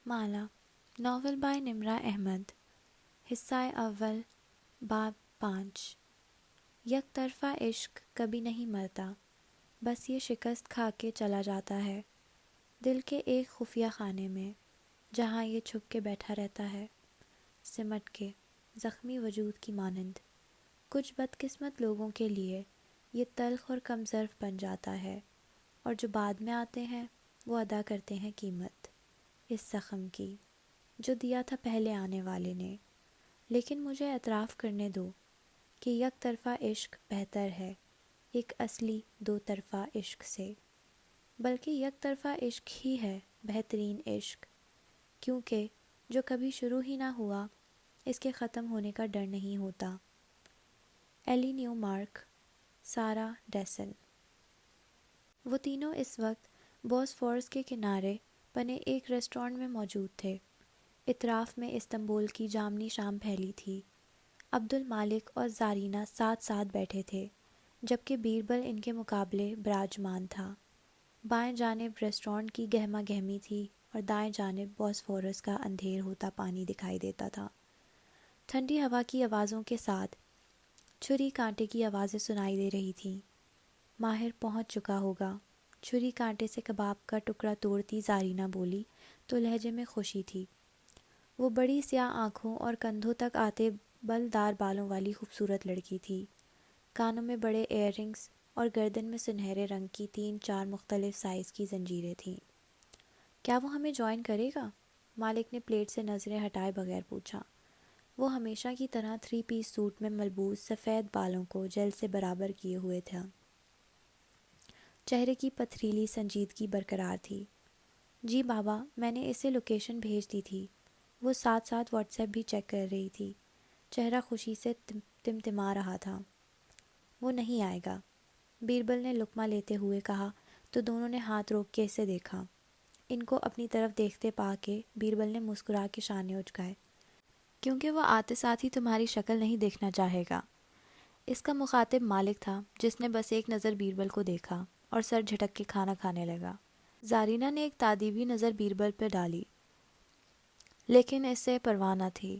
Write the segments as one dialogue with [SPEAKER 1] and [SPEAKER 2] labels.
[SPEAKER 1] مالا novel by نمرہ احمد حصہ اول باب 5 یک طرفہ عشق کبھی نہیں مرتا، بس یہ شکست کھا کے چلا جاتا ہے دل کے ایک خفیہ خانے میں، جہاں یہ چھپ کے بیٹھا رہتا ہے سمٹ کے زخمی وجود کی مانند۔ کچھ بدقسمت لوگوں کے لیے یہ تلخ اور کم ظرف بن جاتا ہے، اور جو بعد میں آتے ہیں وہ ادا کرتے ہیں قیمت اس زخم کی جو دیا تھا پہلے آنے والے نے۔ لیکن مجھے اعتراف کرنے دو کہ یک طرفہ عشق بہتر ہے ایک اصلی دو طرفہ عشق سے، بلکہ یک طرفہ عشق ہی ہے بہترین عشق، کیونکہ جو کبھی شروع ہی نہ ہوا اس کے ختم ہونے کا ڈر نہیں ہوتا۔ ایلی نیو مارک، سارا ڈیسن۔ وہ تینوں اس وقت بوسفورس کے کنارے بنے ایک ریسٹورانٹ میں موجود تھے۔ اطراف میں استنبول کی جامنی شام پھیلی تھی۔ عبد المالک اور زارینہ ساتھ ساتھ بیٹھے تھے، جبکہ بیربل ان کے مقابلے براجمان تھا۔ بائیں جانب ریسٹورانٹ کی گہما گہمی تھی اور دائیں جانب بوسفورس کا اندھیر ہوتا پانی دکھائی دیتا تھا۔ ٹھنڈی ہوا کی آوازوں کے ساتھ چھری کانٹے کی آوازیں سنائی دے رہی تھیں۔ ماہر پہنچ چکا ہوگا، چھری کانٹے سے کباب کا ٹکڑا توڑتی زارینہ بولی تو لہجے میں خوشی تھی۔ وہ بڑی سیاہ آنکھوں اور کندھوں تک آتے بلدار بالوں والی خوبصورت لڑکی تھی۔ کانوں میں بڑے ایئر رنگز اور گردن میں سنہرے رنگ کی 3-4 مختلف سائز کی زنجیریں تھیں۔ کیا وہ ہمیں جوائن کرے گا؟ مالک نے پلیٹ سے نظریں ہٹائے بغیر پوچھا۔ وہ ہمیشہ کی طرح 3 پیس سوٹ میں ملبوس سفید بالوں کو جیل سے برابر کیے ہوئے تھا۔ چہرے کی پتھریلی سنجیدگی برقرار تھی۔ جی بابا، میں نے اسے لوکیشن بھیج دی تھی۔ وہ ساتھ ساتھ واٹس ایپ بھی چیک کر رہی تھی۔ چہرہ خوشی سے تمتما رہا تھا۔ وہ نہیں آئے گا، بیربل نے لقمہ لیتے ہوئے کہا تو دونوں نے ہاتھ روک کے اسے دیکھا۔ ان کو اپنی طرف دیکھتے پا کے بیربل نے مسکرا کے شانے اچکائے۔ کیونکہ وہ آتے ساتھ ہی تمہاری شکل نہیں دیکھنا چاہے گا۔ اس کا مخاطب مالک تھا، جس نے بس ایک نظر بیربل کو دیکھا اور سر جھٹک کے کھانا کھانے لگا۔ زارینہ نے ایک تادیبی نظر بیربل پہ ڈالی، لیکن اس سے پرواہ نہ تھی۔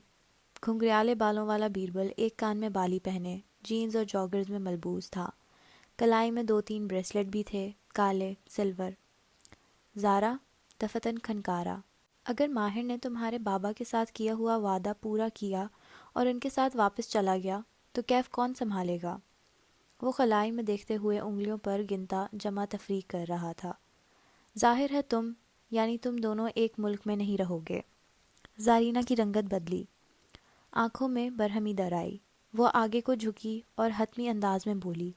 [SPEAKER 1] گھنگریالے بالوں والا بیربل ایک کان میں بالی پہنے جینز اور جاگرز میں ملبوس تھا۔ کلائی میں 2-3 بریسلٹ بھی تھے، کالے، سلور۔ زارا دفتن کھنکارا، اگر ماہر نے تمہارے بابا کے ساتھ کیا ہوا وعدہ پورا کیا اور ان کے ساتھ واپس چلا گیا تو کیف کون سنبھالے گا؟ وہ خلائی میں دیکھتے ہوئے انگلیوں پر گنتا جمع تفریق کر رہا تھا۔ ظاہر ہے یعنی تم دونوں ایک ملک میں نہیں رہو گے۔ زارینہ کی رنگت بدلی، آنکھوں میں برہمی در آئی۔ وہ آگے کو جھکی اور حتمی انداز میں بولی،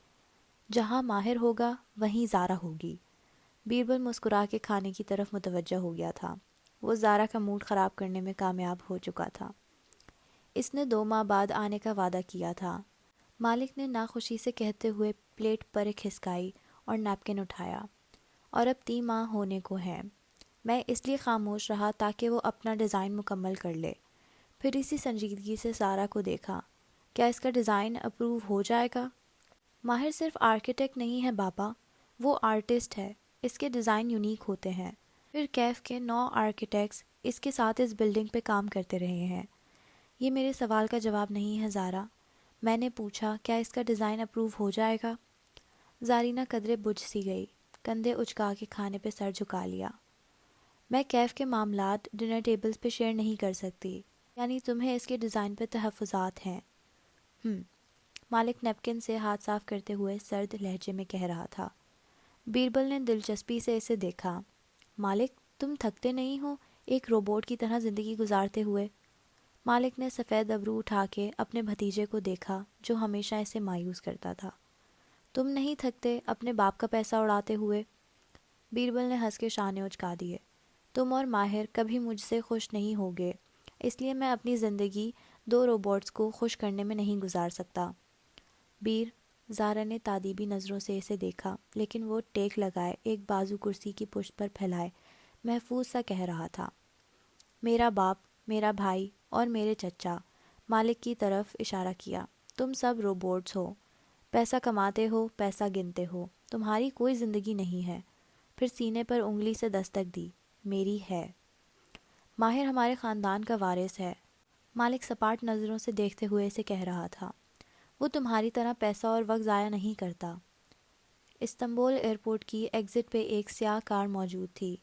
[SPEAKER 1] جہاں ماہر ہوگا وہیں زارا ہوگی۔ بیربل مسکرا کے کھانے کی طرف متوجہ ہو گیا تھا۔ وہ زارا کا موڈ خراب کرنے میں کامیاب ہو چکا تھا۔ اس نے 2 ماہ بعد آنے کا وعدہ کیا تھا۔ مالک نے ناخوشی سے کہتے ہوئے پلیٹ پر کھسکائی اور نیپکن اٹھایا۔ اور اب 3 ماہ ہونے کو ہیں۔ میں اس لیے خاموش رہا تاکہ وہ اپنا ڈیزائن مکمل کر لے۔ پھر اسی سنجیدگی سے سارا کو دیکھا، کیا اس کا ڈیزائن اپروو ہو جائے گا؟ ماہر صرف آرکیٹیکٹ نہیں ہے بابا، وہ آرٹسٹ ہے۔ اس کے ڈیزائن یونیک ہوتے ہیں۔ پھر کیف کے 9 آرکیٹیکٹس اس کے ساتھ اس بلڈنگ پہ کام کرتے رہے ہیں۔ یہ میرے سوال کا جواب نہیں ہے زارا۔ میں نے پوچھا کیا اس کا ڈیزائن اپروو ہو جائے گا؟ زارینہ قدرے بجھ سی گئی، کندھے اچکا کے کھانے پہ سر جھکا لیا۔ میں کیف کے معاملات ڈنر ٹیبلز پہ شیئر نہیں کر سکتی، یعنی تمہیں اس کے ڈیزائن پہ تحفظات ہیں۔ مالک نیپکن سے ہاتھ صاف کرتے ہوئے سرد لہجے میں کہہ رہا تھا۔ بیربل نے دلچسپی سے اسے دیکھا۔ مالک، تم تھکتے نہیں ہو ایک روبوٹ کی طرح زندگی گزارتے ہوئے؟ مالک نے سفید ابرو اٹھا کے اپنے بھتیجے کو دیکھا جو ہمیشہ اسے مایوس کرتا تھا۔ تم نہیں تھکتے اپنے باپ کا پیسہ اڑاتے ہوئے؟ بیربل نے ہنس کے شانے اچکا دیے۔ تم اور ماہر کبھی مجھ سے خوش نہیں ہوگے، اس لیے میں اپنی زندگی 2 روبوٹس کو خوش کرنے میں نہیں گزار سکتا۔ زارا نے تادیبی نظروں سے اسے دیکھا، لیکن وہ ٹیک لگائے ایک بازو کرسی کی پشت پر پھیلائے محفوظ سا کہہ رہا تھا، میرا باپ، میرا بھائی اور میرے چچا، مالک کی طرف اشارہ کیا، تم سب روبوٹس ہو، پیسہ کماتے ہو، پیسہ گنتے ہو، تمہاری کوئی زندگی نہیں ہے۔ پھر سینے پر انگلی سے دستک دی، میری ہے۔ ماہر ہمارے خاندان کا وارث ہے، مالک سپاٹ نظروں سے دیکھتے ہوئے اسے کہہ رہا تھا۔ وہ تمہاری طرح پیسہ اور وقت ضائع نہیں کرتا۔ استنبول ایئرپورٹ کی ایگزٹ پہ ایک سیاہ کار موجود تھی۔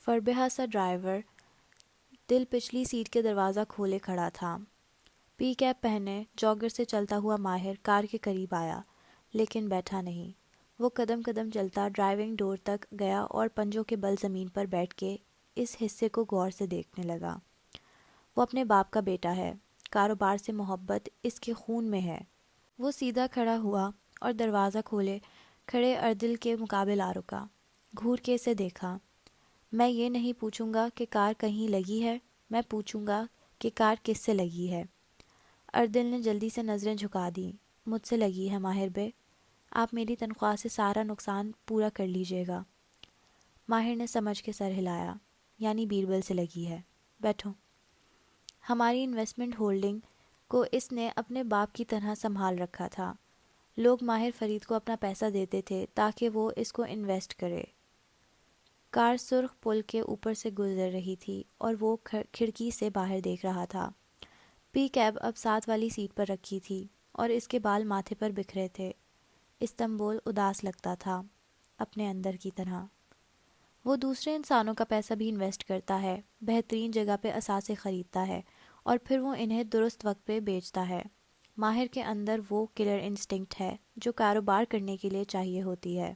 [SPEAKER 1] فربیہ سا ڈرائیور دل پچھلی سیٹ کے دروازہ کھولے کھڑا تھا۔ پی کیپ پہنے جاگر سے چلتا ہوا ماہر کار کے قریب آیا، لیکن بیٹھا نہیں۔ وہ قدم قدم چلتا ڈرائیونگ ڈور تک گیا اور پنجوں کے بل زمین پر بیٹھ کے اس حصے کو غور سے دیکھنے لگا۔ وہ اپنے باپ کا بیٹا ہے، کاروبار سے محبت اس کے خون میں ہے۔ وہ سیدھا کھڑا ہوا اور دروازہ کھولے کھڑے اردل کے مقابل آ رکا، گھور کے اسے دیکھا۔ میں یہ نہیں پوچھوں گا کہ کار کہیں لگی ہے، میں پوچھوں گا کہ کار کس سے لگی ہے۔ اردل نے جلدی سے نظریں جھکا دیں۔ مجھ سے لگی ہے ماہر بے، آپ میری تنخواہ سے سارا نقصان پورا کر لیجئے گا۔ ماہر نے سمجھ کے سر ہلایا، یعنی بیربل سے لگی ہے، بیٹھو۔ ہماری انویسٹمنٹ ہولڈنگ کو اس نے اپنے باپ کی طرح سنبھال رکھا تھا۔ لوگ ماہر فرید کو اپنا پیسہ دیتے تھے تاکہ وہ اس کو انویسٹ کرے۔ کار سرخ پل کے اوپر سے گزر رہی تھی اور وہ کھڑکی سے باہر دیکھ رہا تھا۔ پی کیب اب ساتھ والی سیٹ پر رکھی تھی اور اس کے بال ماتھے پر بکھرے تھے۔ استنبول اداس لگتا تھا، اپنے اندر کی طرح۔ وہ دوسرے انسانوں کا پیسہ بھی انویسٹ کرتا ہے، بہترین جگہ پہ اثاثے خریدتا ہے اور پھر وہ انہیں درست وقت پہ بیچتا ہے۔ ماہر کے اندر وہ کلر انسٹنکٹ ہے جو کاروبار کرنے کے لیے چاہیے ہوتی ہے۔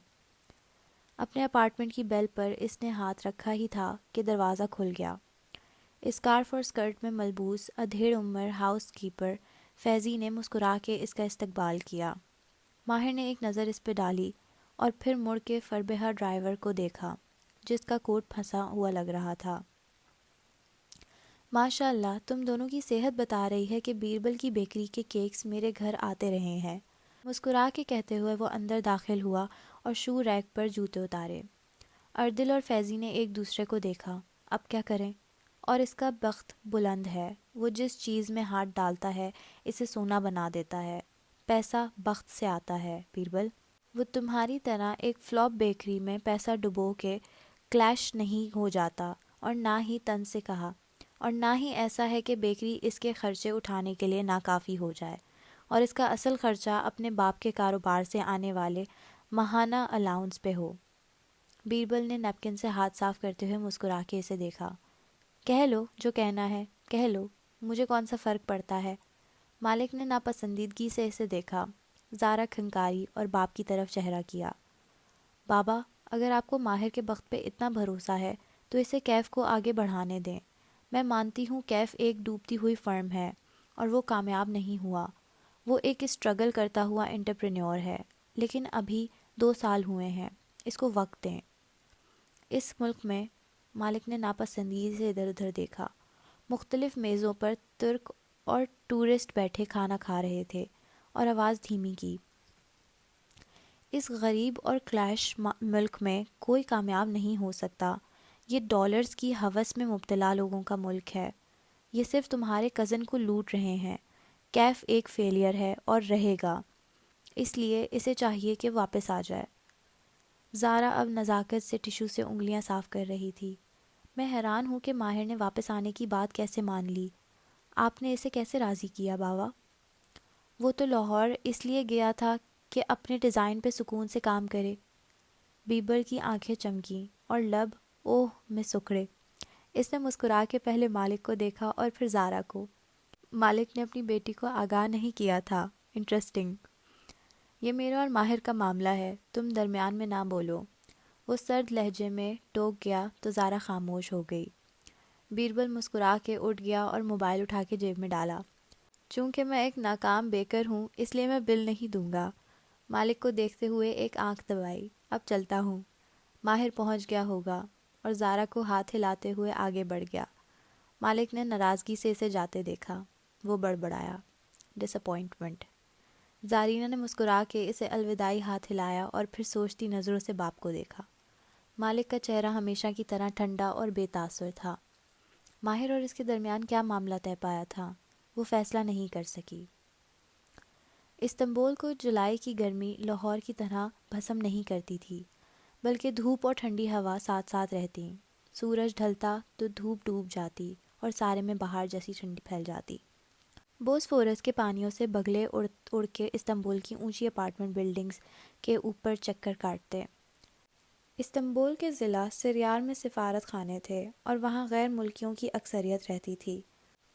[SPEAKER 1] اپنے اپارٹمنٹ کی بیل پر اس نے ہاتھ رکھا ہی تھا کہ دروازہ کھل گیا۔ اسکارف اور اسکرٹ میں ملبوس ادھیڑ عمر ہاؤس کیپر فیضی نے مسکرا کے اس کا استقبال کیا۔ ماہر نے ایک نظر اس پہ ڈالی اور پھر مڑ کے فربیہ ڈرائیور کو دیکھا جس کا کوٹ پھنسا ہوا لگ رہا تھا۔ ماشاء اللہ، تم دونوں کی صحت بتا رہی ہے کہ بیربل کی بیکری کے کیکس میرے گھر آتے رہے ہیں، مسکرا کے کہتے ہوئے وہ اندر داخل ہوا اور شو ریک پر جوتے اتارے۔ اردل اور فیضی نے ایک دوسرے کو دیکھا۔ اب کیا کریں؟ اور اس کا بخت بلند ہے، وہ جس چیز میں ہاتھ ڈالتا ہے اسے سونا بنا دیتا ہے۔ پیسہ بخت سے آتا ہے بیربل۔ وہ تمہاری طرح ایک فلاپ بیکری میں پیسہ ڈبو کے کلیش نہیں ہو جاتا، اور نہ ہی تن سے کہا، اور نہ ہی ایسا ہے کہ بیکری اس کے خرچے اٹھانے کے لیے ناکافی ہو جائے اور اس کا اصل خرچہ اپنے باپ کے کاروبار سے آنے والے ماہانہ الاؤنس پہ ہو۔ بیربل نے نیپکن سے ہاتھ صاف کرتے ہوئے مسکرا کے اسے دیکھا۔ کہہ لو جو کہنا ہے، کہہ لو، مجھے کون سا فرق پڑتا ہے۔ مالک نے ناپسندیدگی سے اسے دیکھا، زارا کھنکاری اور باپ کی طرف چہرہ کیا۔ بابا، اگر آپ کو ماہر کے بخت پہ اتنا بھروسہ ہے تو اسے کیف کو آگے بڑھانے دیں۔ میں مانتی ہوں کیف ایک ڈوبتی ہوئی فرم ہے اور وہ کامیاب نہیں ہوا۔ وہ ایک اسٹرگل کرتا ہوا انٹرپرینیور ہے، لیکن ابھی 2 سال ہوئے ہیں، اس کو وقت دیں۔ اس ملک میں، مالک نے ناپسندیدگی سے ادھر ادھر دیکھا، مختلف میزوں پر ترک اور ٹورسٹ بیٹھے کھانا کھا رہے تھے اور آواز دھیمی کی۔ اس غریب اور کلیش ملک میں کوئی کامیاب نہیں ہو سکتا۔ یہ ڈالرز کی ہوس میں مبتلا لوگوں کا ملک ہے۔ یہ صرف تمہارے کزن کو لوٹ رہے ہیں۔ کیف ایک فیلئر ہے اور رہے گا، اس لیے اسے چاہیے کہ واپس آ جائے۔ زارا اب نزاکت سے ٹشو سے انگلیاں صاف کر رہی تھی۔ میں حیران ہوں کہ ماہر نے واپس آنے کی بات کیسے مان لی۔ آپ نے اسے کیسے راضی کیا بابا؟ وہ تو لاہور اس لیے گیا تھا کہ اپنے ڈیزائن پہ سکون سے کام کرے۔ بیبر کی آنکھیں چمکیں اور لب اوہ میں سکڑے۔ اس نے مسکرا کے پہلے مالک کو دیکھا اور پھر زارا کو۔ مالک نے اپنی بیٹی کو آگاہ نہیں کیا تھا۔ انٹرسٹنگ۔ یہ میرا اور ماہر کا معاملہ ہے، تم درمیان میں نہ بولو۔ وہ سرد لہجے میں ٹوک گیا تو زارا خاموش ہو گئی۔ بیربل مسکرا کے اٹھ گیا اور موبائل اٹھا کے جیب میں ڈالا۔ چونکہ میں ایک ناکام بیکر ہوں اس لیے میں بل نہیں دوں گا۔ مالک کو دیکھتے ہوئے ایک آنکھ دبائی۔ اب چلتا ہوں، ماہر پہنچ گیا ہوگا، اور زارا کو ہاتھ ہلاتے ہوئے آگے بڑھ گیا۔ مالک نے ناراضگی سے اسے جاتے دیکھا۔ وہ بڑبڑایا، ڈس اپوائنٹمنٹ۔ زارینہ نے مسکرا کے اسے الوداعی ہاتھ ہلایا اور پھر سوچتی نظروں سے باپ کو دیکھا۔ مالک کا چہرہ ہمیشہ کی طرح ٹھنڈا اور بے تاثر تھا۔ ماہر اور اس کے درمیان کیا معاملہ طے پایا تھا، وہ فیصلہ نہیں کر سکی۔ استنبول کو جولائی کی گرمی لاہور کی طرح بھسم نہیں کرتی تھی، بلکہ دھوپ اور ٹھنڈی ہوا ساتھ ساتھ رہتی۔ سورج ڈھلتا تو دھوپ ڈوب جاتی اور سارے میں بہار جیسی ٹھنڈی پھیل جاتی۔ بوسفورس کے پانیوں سے بگلے اڑ کے استنبول کی اونچی اپارٹمنٹ بلڈنگز کے اوپر چکر کاٹتے۔ استنبول کے ضلع سریار میں سفارت خانے تھے اور وہاں غیر ملکیوں کی اکثریت رہتی تھی۔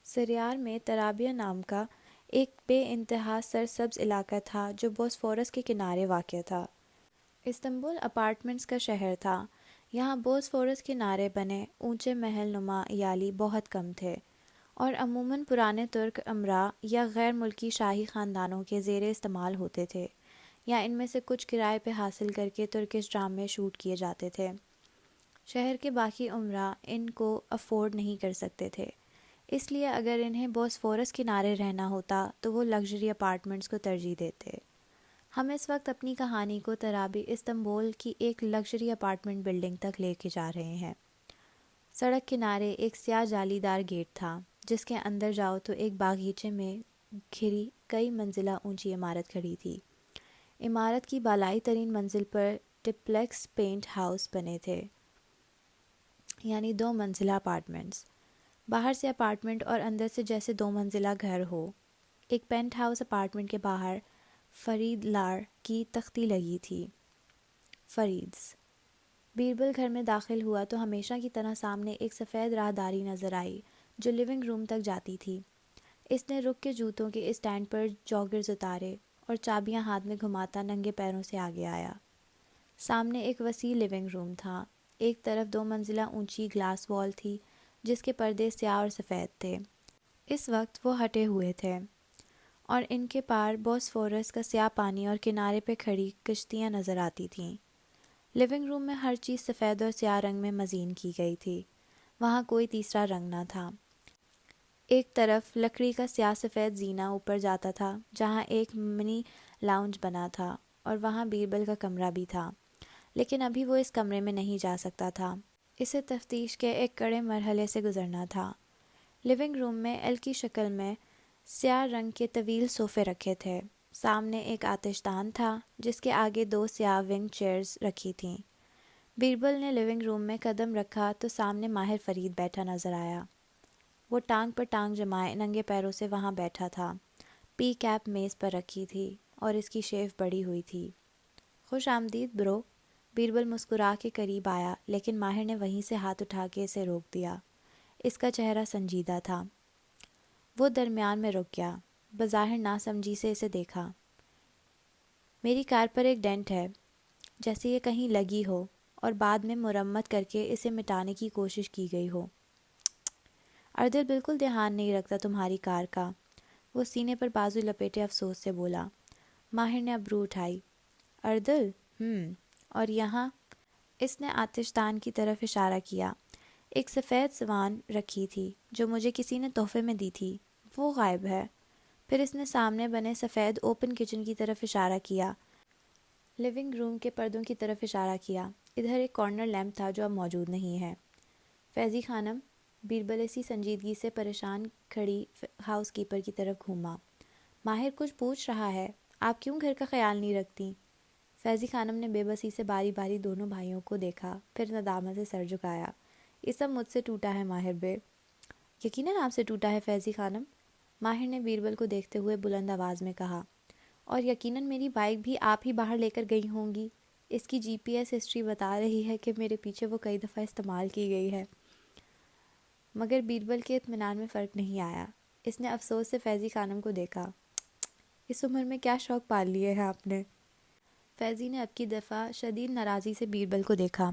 [SPEAKER 1] سریار میں ترابیہ نام کا ایک بے انتہا سرسبز علاقہ تھا جو بوسفورس کے کنارے واقع تھا۔ استنبول اپارٹمنٹس کا شہر تھا۔ یہاں بوسفورس کنارے بنے اونچے محل نما عیالی بہت کم تھے اور عموماً پرانے ترک امراء یا غیر ملکی شاہی خاندانوں کے زیر استعمال ہوتے تھے، یا ان میں سے کچھ کرائے پہ حاصل کر کے ترکش ڈرامے شوٹ کیے جاتے تھے۔ شہر کے باقی امراء ان کو افورڈ نہیں کر سکتے تھے، اس لیے اگر انہیں بوسفورس کنارے رہنا ہوتا تو وہ لگژری اپارٹمنٹس کو ترجیح دیتے۔ ہم اس وقت اپنی کہانی کو ترابی استنبول کی ایک لگژری اپارٹمنٹ بلڈنگ تک لے کے جا رہے ہیں۔ سڑک کنارے ایک سیاہ جالی دار گیٹ تھا جس کے اندر جاؤ تو ایک باغیچے میں گھری کئی منزلہ اونچی عمارت کھڑی تھی۔ عمارت کی بالائی ترین منزل پر ٹپلیکس پینٹ ہاؤس بنے تھے، یعنی 2 منزلہ اپارٹمنٹس، باہر سے اپارٹمنٹ اور اندر سے جیسے 2 منزلہ گھر ہو۔ ایک پینٹ ہاؤس اپارٹمنٹ کے باہر فرید لار کی تختی لگی تھی، فریدز۔ بیربل گھر میں داخل ہوا تو ہمیشہ کی طرح سامنے ایک سفید راہداری نظر آئی جو لیونگ روم تک جاتی تھی۔ اس نے رک کے جوتوں کے اسٹینڈ پر جاگرز اتارے اور چابیاں ہاتھ میں گھماتا ننگے پیروں سے آگے آیا۔ سامنے ایک وسیع لیونگ روم تھا۔ ایک طرف 2 منزلہ اونچی گلاس وال تھی جس کے پردے سیاہ اور سفید تھے۔ اس وقت وہ ہٹے ہوئے تھے اور ان کے پار بوسفورس کا سیاہ پانی اور کنارے پہ کھڑی کشتیاں نظر آتی تھیں۔ لیونگ روم میں ہر چیز سفید اور سیاہ رنگ میں مزین کی گئی تھی، وہاں کوئی تیسرا رنگ نہ تھا۔ ایک طرف لکڑی کا سیاہ سفید زینہ اوپر جاتا تھا جہاں ایک منی لاؤنج بنا تھا اور وہاں بیربل کا کمرہ بھی تھا، لیکن ابھی وہ اس کمرے میں نہیں جا سکتا تھا، اسے تفتیش کے ایک کڑے مرحلے سے گزرنا تھا۔ لیونگ روم میں ایل کی شکل میں سیاہ رنگ کے طویل صوفے رکھے تھے۔ سامنے ایک آتش دان تھا جس کے آگے 2 سیاہ ونگ چیئرز رکھی تھیں۔ بیربل نے لیونگ روم میں قدم رکھا تو سامنے ماہر فرید بیٹھا نظر آیا۔ وہ ٹانگ پر ٹانگ جمائے ننگے پیروں سے وہاں بیٹھا تھا۔ پی کیپ میز پر رکھی تھی اور اس کی شیو بڑی ہوئی تھی۔ خوش آمدید برو۔ بیربل مسکرا کے قریب آیا لیکن ماہر نے وہیں سے ہاتھ اٹھا کے اسے روک دیا۔ اس کا چہرہ سنجیدہ تھا۔ وہ درمیان میں رک گیا، بظاہر ناسمجھی سے اسے دیکھا۔ میری کار پر ایک ڈینٹ ہے، جیسے یہ کہیں لگی ہو اور بعد میں مرمت کر کے اسے مٹانے کی کوشش کی گئی ہو۔ اردل بالکل دھیان نہیں رکھتا تمہاری کار کا، وہ سینے پر بازو لپیٹے افسوس سے بولا۔ ماہر نے ابرو اٹھائی۔ اردل؟ اور یہاں؟ اس نے آتش دان کی طرف اشارہ کیا۔ ایک سفید سوان رکھی تھی جو مجھے کسی نے تحفے میں دی تھی، وہ غائب ہے۔ پھر اس نے سامنے بنے سفید اوپن کچن کی طرف اشارہ کیا، لیونگ روم کے پردوں کی طرف اشارہ کیا۔ ادھر ایک کارنر لیمپ تھا جو اب موجود نہیں ہے۔ فیضی خانم؟ بیربل اسی سنجیدگی سے پریشان کھڑی ہاؤس کیپر کی طرف گھوما۔ ماہر کچھ پوچھ رہا ہے، آپ کیوں گھر کا خیال نہیں رکھتی؟ فیضی خانم نے بے بسی سے باری باری دونوں بھائیوں کو دیکھا، پھر ندامت سے سر جھکایا۔ یہ سب مجھ سے ٹوٹا ہے ماہر بے۔ یقیناً آپ سے ٹوٹا ہے فیضی خانم، ماہر نے بیربل کو دیکھتے ہوئے بلند آواز میں کہا، اور یقیناً میری بائیک بھی آپ ہی باہر لے کر گئی ہوں گی۔ اس کی جی پی ایس ہسٹری بتا رہی ہے کہ میرے پیچھے وہ کئی دفعہ استعمال کی گئی ہے۔ مگر بیربل کے اطمینان میں فرق نہیں آیا۔ اس نے افسوس سے فیضی خانم کو دیکھا۔ اس عمر میں کیا شوق پال لیے ہیں آپ نے؟ فیضی نے اب کی دفعہ شدید ناراضی سے بیربل کو دیکھا۔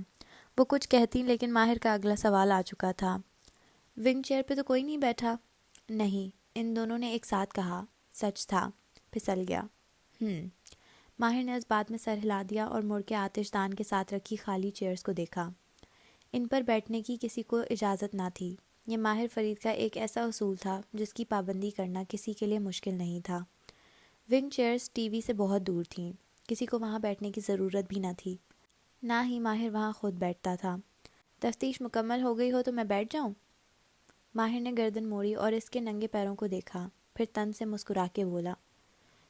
[SPEAKER 1] وہ کچھ کہتی لیکن ماہر کا اگلا سوال آ چکا تھا۔ ونگ چیئر پہ تو کوئی نہیں بیٹھا؟ نہیں، ان دونوں نے ایک ساتھ کہا۔ سچ تھا، پھسل گیا۔ ماہر نے اس بات میں سر ہلا دیا اور مڑ کے آتش دان کے ساتھ رکھی خالی چیئرز کو دیکھا۔ ان پر بیٹھنے کی کسی کو اجازت نہ تھی۔ یہ ماہر فرید کا ایک ایسا اصول تھا جس کی پابندی کرنا کسی کے لیے مشکل نہیں تھا۔ ونگ چیئرز ٹی وی سے بہت دور تھیں، کسی کو وہاں بیٹھنے کی ضرورت بھی نہ تھی، نہ ہی ماہر وہاں خود بیٹھتا تھا۔ تفتیش مکمل ہو گئی ہو تو میں بیٹھ جاؤں؟ ماہر نے گردن موڑی اور اس کے ننگے پیروں کو دیکھا، پھر تن سے مسکرا کے بولا،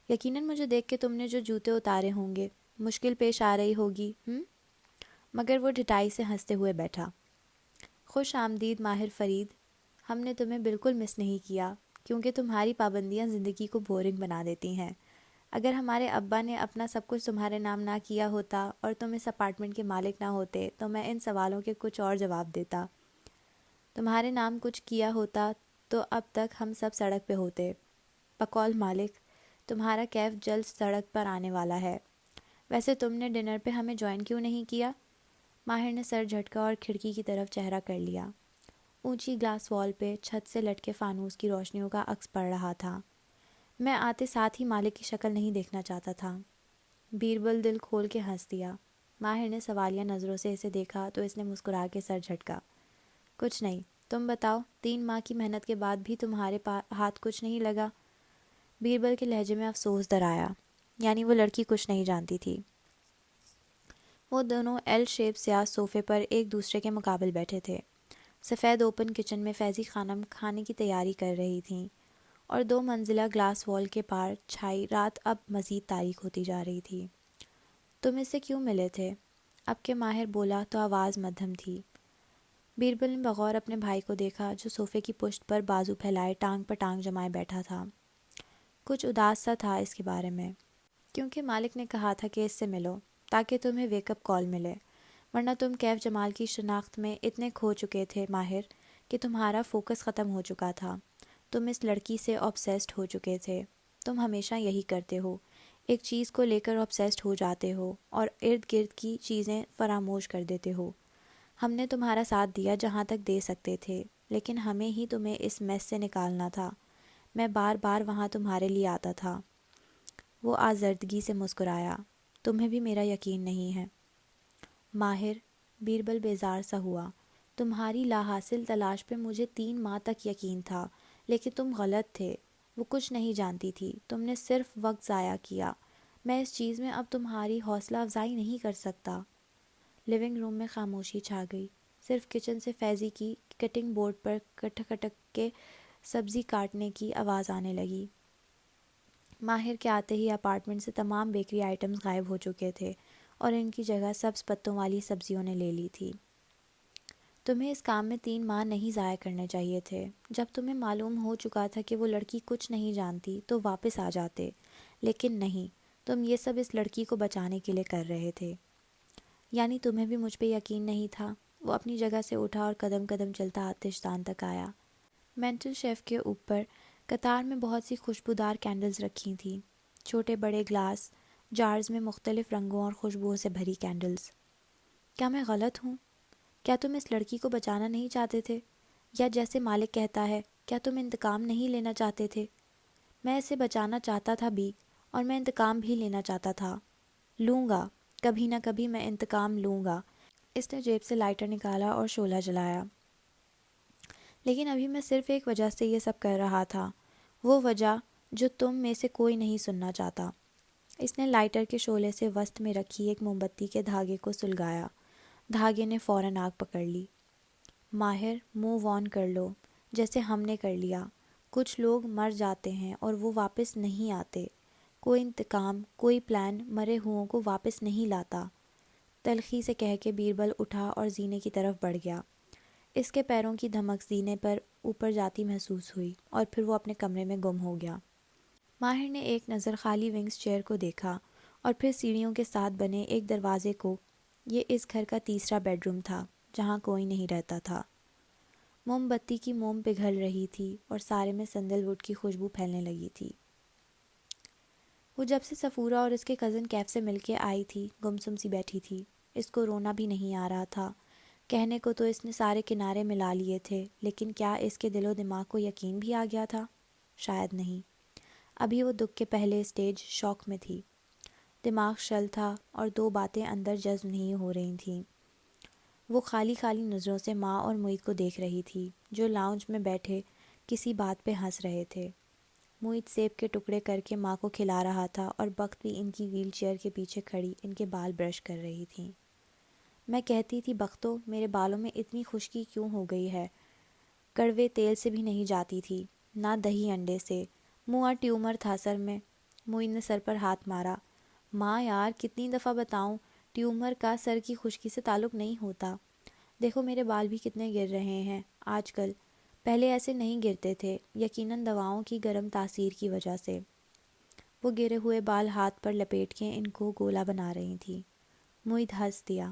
[SPEAKER 1] یقیناً مجھے دیکھ کے تم نے جو جوتے اتارے ہوں گے مشکل پیش آ رہی ہوگی۔ مگر وہ ڈھٹائی سے ہنستے ہوئے بیٹھا۔ خوش آمدید ماہر فرید۔ ہم نے تمہیں بالکل مس نہیں کیا، کیونکہ تمہاری پابندیاں زندگی کو بورنگ بنا دیتی ہیں۔ اگر ہمارے ابا نے اپنا سب کچھ تمہارے نام نہ کیا ہوتا اور تم اس اپارٹمنٹ کے مالک نہ ہوتے تو میں ان سوالوں کے کچھ اور جواب دیتا۔ تمہارے نام کچھ کیا ہوتا تو اب تک ہم سب سڑک پہ ہوتے۔ بقول مالک، تمہارا کیف جلد سڑک پر آنے والا ہے۔ ویسے تم نے ڈنر پہ ہمیں جوائن کیوں نہیں کیا؟ ماہر نے سر جھٹکا اور کھڑکی کی طرف چہرہ کر لیا۔ اونچی گلاس وال پہ چھت سے لٹکے فانوس کی روشنیوں کا عکس پڑ رہا تھا۔ میں آتے ساتھ ہی مالک کی شکل نہیں دیکھنا چاہتا تھا۔ بیربل دل کھول کے ہنس دیا۔ ماہر نے سوالیہ نظروں سے اسے دیکھا تو اس نے مسکرا کے سر جھٹکا۔ کچھ نہیں، تم بتاؤ، 3 ماہ کی محنت کے بعد بھی تمہارے ہاتھ کچھ نہیں لگا؟ بیربل کے لہجے میں افسوس در آیا۔ یعنی وہ لڑکی کچھ نہیں جانتی تھی۔ وہ دونوں ایل شیپ سیاہ صوفے پر ایک دوسرے کے مقابل بیٹھے تھے۔ سفید اوپن کچن میں فیضی خانم کھانے کی تیاری کر رہی تھیں اور 2 منزلہ گلاس وال کے پار چھائی رات اب مزید تاریک ہوتی جا رہی تھی۔ تم اس سے کیوں ملے تھے؟ اب کہ ماہر بولا تو آواز مدھم تھی۔ بیربل نے بغور اپنے بھائی کو دیکھا جو صوفے کی پشت پر بازو پھیلائے ٹانگ پر ٹانگ جمائے بیٹھا تھا۔ کچھ اداس سا تھا اس کے بارے میں، کیونکہ مالک نے کہا تھا کہ اس سے ملو تاکہ تمہیں ویک اپ کال ملے، ورنہ تم کیف جمال کی شناخت میں اتنے کھو چکے تھے ماہر کہ تمہارا فوکس ختم ہو چکا تھا۔ تم اس لڑکی سے آبسیسڈ ہو چکے تھے۔ تم ہمیشہ یہی کرتے ہو، ایک چیز کو لے کر آبسیسڈ ہو جاتے ہو اور ارد گرد کی چیزیں فراموش کر دیتے ہو۔ ہم نے تمہارا ساتھ دیا جہاں تک دے سکتے تھے، لیکن ہمیں ہی تمہیں اس میس سے نکالنا تھا۔ میں بار بار وہاں تمہارے لیے آتا تھا۔ وہ آزردگی سے مسکرایا۔ تمہیں بھی میرا یقین نہیں ہے؟ ماہر، بیربل بیزار سا ہوا۔ تمہاری لا حاصل تلاش پہ مجھے 3 ماہ تک یقین تھا، لیکن تم غلط تھے۔ وہ کچھ نہیں جانتی تھی، تم نے صرف وقت ضائع کیا۔ میں اس چیز میں اب تمہاری حوصلہ افزائی نہیں کر سکتا۔ لیونگ روم میں خاموشی چھا گئی۔ صرف کچن سے فیضی کی کٹنگ بورڈ پر کٹک کٹک کے سبزی کاٹنے کی آواز آنے لگی۔ ماہر کے آتے ہی اپارٹمنٹ سے تمام بیکری آئٹمز غائب ہو چکے تھے اور ان کی جگہ سبز پتوں والی سبزیوں نے لے لی تھی۔ تمہیں اس کام میں 3 ماہ نہیں ضائع کرنے چاہیے تھے۔ جب تمہیں معلوم ہو چکا تھا کہ وہ لڑکی کچھ نہیں جانتی تو واپس آ جاتے، لیکن نہیں، تم یہ سب اس لڑکی کو بچانے کے لیے کر رہے تھے۔ یعنی تمہیں بھی مجھ پہ یقین نہیں تھا؟ وہ اپنی جگہ سے اٹھا اور قدم قدم چلتا آتش دان تک آیا۔ مینٹل شیف کے اوپر قطار میں بہت سی خوشبودار کینڈلز رکھی تھیں، چھوٹے بڑے گلاس جارز میں مختلف رنگوں اور خوشبوؤں سے بھری کینڈلز۔ کیا میں غلط ہوں؟ کیا تم اس لڑکی کو بچانا نہیں چاہتے تھے؟ یا جیسے مالک کہتا ہے، کیا تم انتقام نہیں لینا چاہتے تھے؟ میں اسے بچانا چاہتا تھا بھی، اور میں انتقام بھی لینا چاہتا تھا۔ لوں گا، کبھی نہ کبھی میں انتقام لوں گا۔ اس نے جیب سے لائٹر نکالا اور شعلہ جلایا۔ لیکن ابھی میں صرف ایک وجہ سے یہ سب کر رہا تھا، وہ وجہ جو تم میں سے کوئی نہیں سننا چاہتا۔ اس نے لائٹر کے شعلے سے وسط میں رکھی ایک موم بتی کے دھاگے کو سلگایا۔ دھاگے نے فوراً آگ پکڑ لی۔ ماہر، موو آن کر لو، جیسے ہم نے کر لیا۔ کچھ لوگ مر جاتے ہیں اور وہ واپس نہیں آتے۔ کوئی انتقام، کوئی پلان مرے ہوں کو واپس نہیں لاتا۔ تلخی سے کہہ کے بیربل اٹھا اور زینے کی طرف بڑھ گیا۔ اس کے پیروں کی دھمک زینے پر اوپر جاتی محسوس ہوئی اور پھر وہ اپنے کمرے میں گم ہو گیا۔ ماہر نے ایک نظر خالی ونگز چیئر کو دیکھا اور پھر سیڑھیوں کے ساتھ بنے ایک دروازے کو۔ یہ اس گھر کا تیسرا بیڈ روم تھا جہاں کوئی نہیں رہتا تھا۔ موم بتی کی موم پگھل رہی تھی اور سارے میں سندل ووڈ کی خوشبو پھیلنے لگی تھی۔ وہ جب سے صفورہ اور اس کے کزن کیف سے مل کے آئی تھی گمسم سی بیٹھی تھی۔ اس کو رونا بھی نہیں آ رہا تھا۔ کہنے کو تو اس نے سارے کنارے ملا لیے تھے، لیکن کیا اس کے دل و دماغ کو یقین بھی آ گیا تھا؟ شاید نہیں۔ ابھی وہ دکھ کے پہلے اسٹیج شوق میں تھی۔ دماغ شل تھا اور 2 باتیں اندر جذب نہیں ہو رہی تھیں۔ وہ خالی خالی نظروں سے ماں اور معید کو دیکھ رہی تھی جو لاؤنج میں بیٹھے کسی بات پہ ہنس رہے تھے۔ معید سیب کے ٹکڑے کر کے ماں کو کھلا رہا تھا اور بخت بھی ان کی ویل چیئر کے پیچھے کھڑی ان کے بال برش کر رہی تھیں۔ میں کہتی تھی بختو، میرے بالوں میں اتنی خشکی کیوں ہو گئی ہے؟ کڑوے تیل سے بھی نہیں جاتی تھی، نہ دہی انڈے سے۔ منہ ٹیومر تھا سر میں۔ معید نے سر پر ہاتھ مارا۔ ماں یار، کتنی دفعہ بتاؤں، ٹیومر کا سر کی خشکی سے تعلق نہیں ہوتا۔ دیکھو میرے بال بھی کتنے گر رہے ہیں آج کل، پہلے ایسے نہیں گرتے تھے، یقیناً دواؤں کی گرم تاثیر کی وجہ سے۔ وہ گرے ہوئے بال ہاتھ پر لپیٹ کے ان کو گولا بنا رہی تھی۔ معید ہنس دیا۔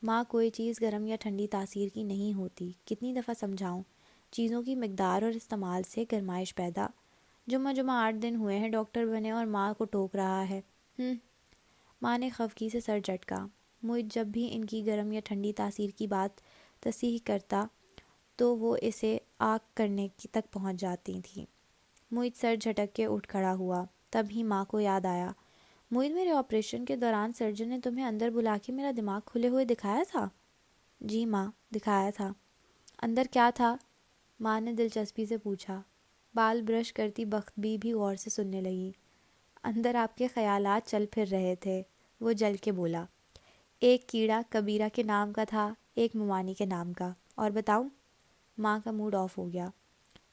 [SPEAKER 1] ماں، کوئی چیز گرم یا ٹھنڈی تاثیر کی نہیں ہوتی، کتنی دفعہ سمجھاؤں؟ چیزوں کی مقدار اور استعمال سے گرمائش پیدا۔ جمعہ 8 دن ہوئے ہیں ڈاکٹر بنے اور ماں کو ٹوک رہا ہے۔ ماں نے خفگی سے سر جھٹکا۔ معید جب بھی ان کی گرم یا ٹھنڈی تاثیر کی بات تصحیح کرتا تو وہ اسے آگ کرنے تک پہنچ جاتی تھیں۔ معید سر جھٹک کے اٹھ کھڑا ہوا۔ تب ہی ماں کو یاد آیا، معید، میرے آپریشن کے دوران سرجن نے تمہیں اندر بلا کے میرا دماغ کھلے ہوئے دکھایا تھا؟ جی ماں، دکھایا تھا۔ اندر کیا تھا؟ ماں نے دلچسپی سے پوچھا۔ بال برش کرتی بخت بھی غور سے سننے لگی۔ اندر آپ کے خیالات چل پھر رہے تھے، وہ جل کے بولا۔ ایک کیڑا کبیرہ کے نام کا تھا، ایک ممانی کے نام کا۔ اور بتاؤں؟ ماں کا موڈ آف ہو گیا۔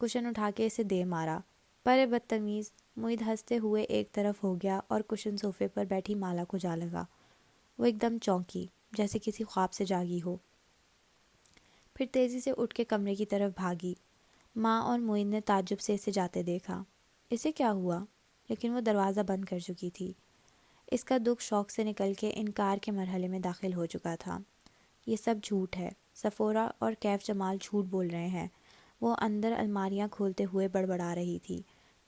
[SPEAKER 1] کشن اٹھا کے اسے دے مارا۔ پر بدتمیز! معید ہنستے ہوئے ایک طرف ہو گیا اور کشن صوفے پر بیٹھی مالا کو جا لگا۔ وہ ایک دم چونکی، جیسے کسی خواب سے جاگی ہو۔ پھر تیزی سے اٹھ کے کمرے کی طرف بھاگی۔ ماں اور معید نے تعجب سے اسے جاتے دیکھا۔ اسے کیا ہوا؟ لیکن وہ دروازہ بند کر چکی تھی۔ اس کا دکھ شوق سے نکل کے انکار کے مرحلے میں داخل ہو چکا تھا۔ یہ سب جھوٹ ہے، صفورہ اور کیف جمال جھوٹ بول رہے ہیں، وہ اندر الماریاں کھولتے ہوئے بڑبڑا رہی تھی۔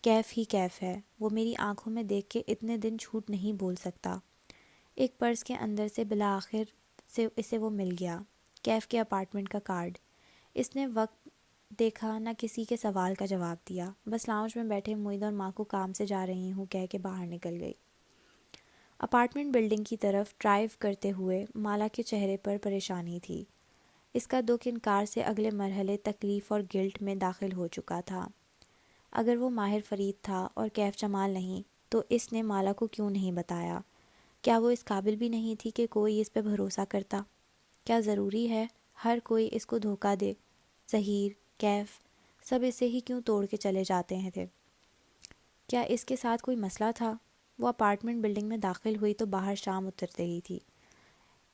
[SPEAKER 1] کیف ہی کیف ہے، وہ میری آنکھوں میں دیکھ کے اتنے دن جھوٹ نہیں بول سکتا۔ ایک پرس کے اندر سے بالآخر سے اسے وہ مل گیا، کیف کے اپارٹمنٹ کا کارڈ۔ اس نے وقت دیکھا، نہ کسی کے سوال کا جواب دیا، بس لاؤنج میں بیٹھے معید اور ماں کو کام سے جا رہی ہوں کہہ کے باہر نکل گئی۔ اپارٹمنٹ بلڈنگ کی طرف ڈرائیو کرتے ہوئے مالا کے چہرے پر پریشانی تھی۔ اس کا دکھ انکار سے اگلے مرحلے تکلیف اور گلٹ میں داخل ہو چکا تھا۔ اگر وہ ماہر فرید تھا اور کیف جمال نہیں تو اس نے مالا کو کیوں نہیں بتایا؟ کیا وہ اس قابل بھی نہیں تھی کہ کوئی اس پہ بھروسہ کرتا؟ کیا ضروری ہے ہر کوئی اس کو دھوکہ دے؟ ظہیر، کیف، سب اسے ہی کیوں توڑ کے چلے جاتے ہیں تھے؟ کیا اس کے ساتھ کوئی مسئلہ تھا؟ وہ اپارٹمنٹ بلڈنگ میں داخل ہوئی تو باہر شام اترتے ہی تھی۔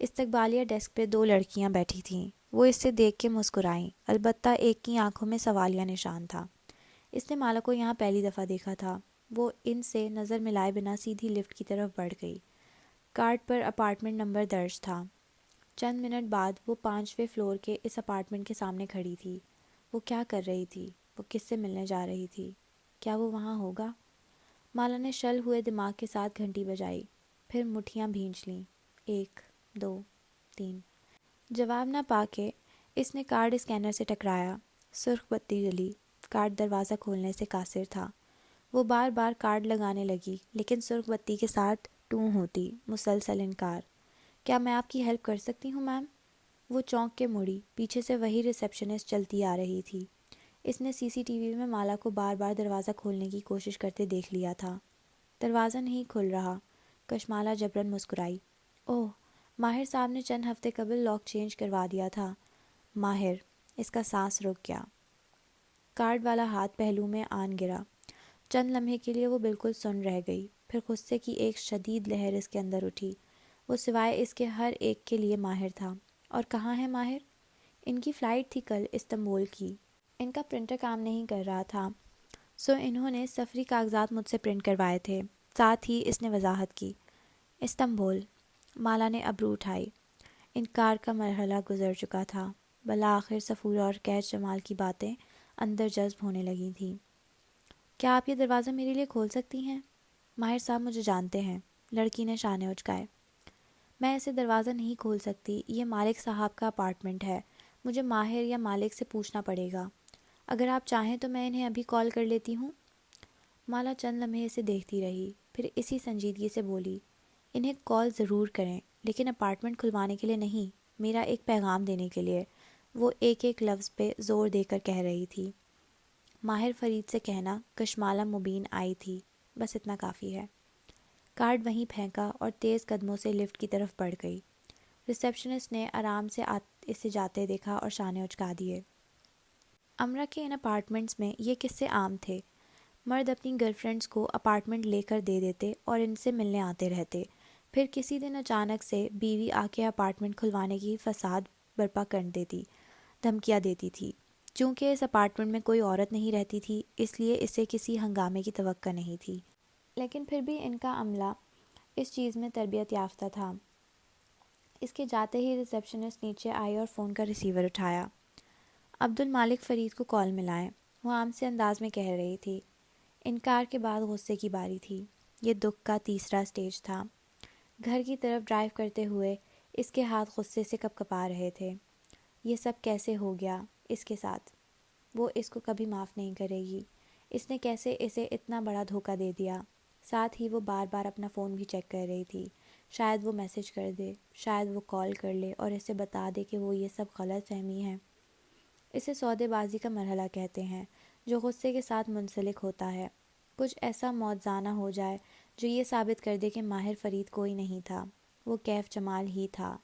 [SPEAKER 1] استقبالیہ ڈیسک پہ 2 لڑکیاں بیٹھی تھیں۔ وہ اس سے دیکھ کے مسکرائیں، البتہ ایک کی آنکھوں میں سوالیہ نشان تھا۔ اس نے مالا کو یہاں پہلی دفعہ دیکھا تھا۔ وہ ان سے نظر ملائے بنا سیدھی لفٹ کی طرف بڑھ گئی۔ کارڈ پر اپارٹمنٹ نمبر درج تھا۔ چند منٹ بعد وہ 5ویں فلور کے اس اپارٹمنٹ کے سامنے کھڑی تھی۔ وہ کیا کر رہی تھی؟ وہ کس سے ملنے جا رہی تھی؟ کیا وہ وہاں ہوگا؟ مالا نے شل ہوئے دماغ کے ساتھ گھنٹی بجائی، پھر مٹھیاں بھینچ لیں۔ 1 2 3۔ جواب نہ پا کے اس نے کارڈ اسکینر سے ٹکرایا۔ سرخ بتی جلی۔ کارڈ دروازہ کھولنے سے قاصر تھا۔ وہ بار بار کارڈ لگانے لگی، لیکن سرخ بتی کے ساتھ ٹوں ہوتی، مسلسل انکار۔ کیا میں آپ کی ہیلپ کر سکتی ہوں میم؟ وہ چونک کے مڑی، پیچھے سے وہی ریسیپشنسٹ چلتی آ رہی تھی۔ اس نے سی سی ٹی وی میں مالا کو بار بار دروازہ کھولنے کی کوشش کرتے دیکھ لیا تھا۔ دروازہ نہیں کھل رہا۔ کشمالہ جبراً مسکرائی۔ اوہ، ماہر صاحب نے چند ہفتے قبل لاک چینج کروا دیا تھا۔ ماہر! اس کا سانس رک گیا۔ کارڈ والا ہاتھ پہلو میں آن گرا۔ چند لمحے کے لیے وہ بالکل سن رہ گئی، پھر غصے کی ایک شدید لہر اس کے اندر اٹھی۔ وہ سوائے اس کے ہر ایک کے لیے ماہر تھا۔ اور کہاں ہے ماہر؟ ان کی فلائٹ تھی کل استنبول کی۔ ان کا پرنٹر کام نہیں کر رہا تھا، سو انہوں نے سفری کاغذات مجھ سے پرنٹ کروائے تھے۔ ساتھ ہی اس نے وضاحت کی۔ استنبول! مالا نے ابرو اٹھائی۔ انکار کا مرحلہ گزر چکا تھا۔ بالآخر صفورہ اور کیف جمال کی باتیں اندر جذب ہونے لگی تھیں۔ کیا آپ یہ دروازہ میرے لیے کھول سکتی ہیں؟ ماہر صاحب مجھے جانتے ہیں۔ لڑکی نے شانے اچکائے۔ میں ایسے دروازہ نہیں کھول سکتی، یہ مالک صاحب کا اپارٹمنٹ ہے، مجھے ماہر یا مالک سے پوچھنا پڑے گا۔ اگر آپ چاہیں تو میں انہیں ابھی کال کر لیتی ہوں۔ مالا چند لمحے اسے دیکھتی رہی، پھر اسی سنجیدگی سے بولی، انہیں کال ضرور کریں، لیکن اپارٹمنٹ کھلوانے کے لیے نہیں، میرا ایک پیغام دینے کے لیے۔ وہ ایک ایک لفظ پہ زور دے کر کہہ رہی تھی۔ ماہر فرید سے کہنا کشمالہ مبین آئی تھی، بس اتنا کافی ہے۔ کارڈ وہیں پھینکا اور تیز قدموں سے لفٹ کی طرف بڑھ گئی۔ ریسیپشنسٹ نے آرام سے اسے جاتے دیکھا اور شانے اچکا دیے۔ امرا کے ان اپارٹمنٹس میں یہ قصے عام تھے۔ مرد اپنی گرل فرینڈز کو اپارٹمنٹ لے کر دے دیتے اور ان سے ملنے آتے رہتے، پھر کسی دن اچانک سے بیوی آ کے اپارٹمنٹ کھلوانے کی فساد برپا کر دیتی، دھمکیاں دیتی تھی۔ چونکہ اس اپارٹمنٹ میں کوئی عورت نہیں رہتی تھی اس لیے اسے کسی ہنگامے کی توقع نہیں تھی، لیکن پھر بھی ان کا عملہ اس چیز میں تربیت یافتہ تھا۔ اس کے جاتے ہی ریسیپشنسٹ نیچے آئی اور فون کا ریسیور اٹھایا۔ عبد المالک فرید کو کال ملائیں، وہ عام سے انداز میں کہہ رہی تھی۔ انکار کے بعد غصے کی باری تھی۔ یہ دکھ کا تیسرا سٹیج تھا۔ گھر کی طرف ڈرائیو کرتے ہوئے اس کے ہاتھ غصے سے کپ کپا رہے تھے۔ یہ سب کیسے ہو گیا اس کے ساتھ؟ وہ اس کو کبھی معاف نہیں کرے گی۔ اس نے کیسے اسے اتنا بڑا دھوکہ دے دیا؟ ساتھ ہی وہ بار بار اپنا فون بھی چیک کر رہی تھی۔ شاید وہ میسج کر دے، شاید وہ کال کر لے اور اسے بتا دے کہ وہ یہ سب غلط فہمی ہے۔ اسے سودے بازی کا مرحلہ کہتے ہیں، جو غصے کے ساتھ منسلک ہوتا ہے۔ کچھ ایسا موزانہ ہو جائے جو یہ ثابت کر دے کہ ماہر فرید کوئی نہیں تھا، وہ کیف جمال ہی تھا،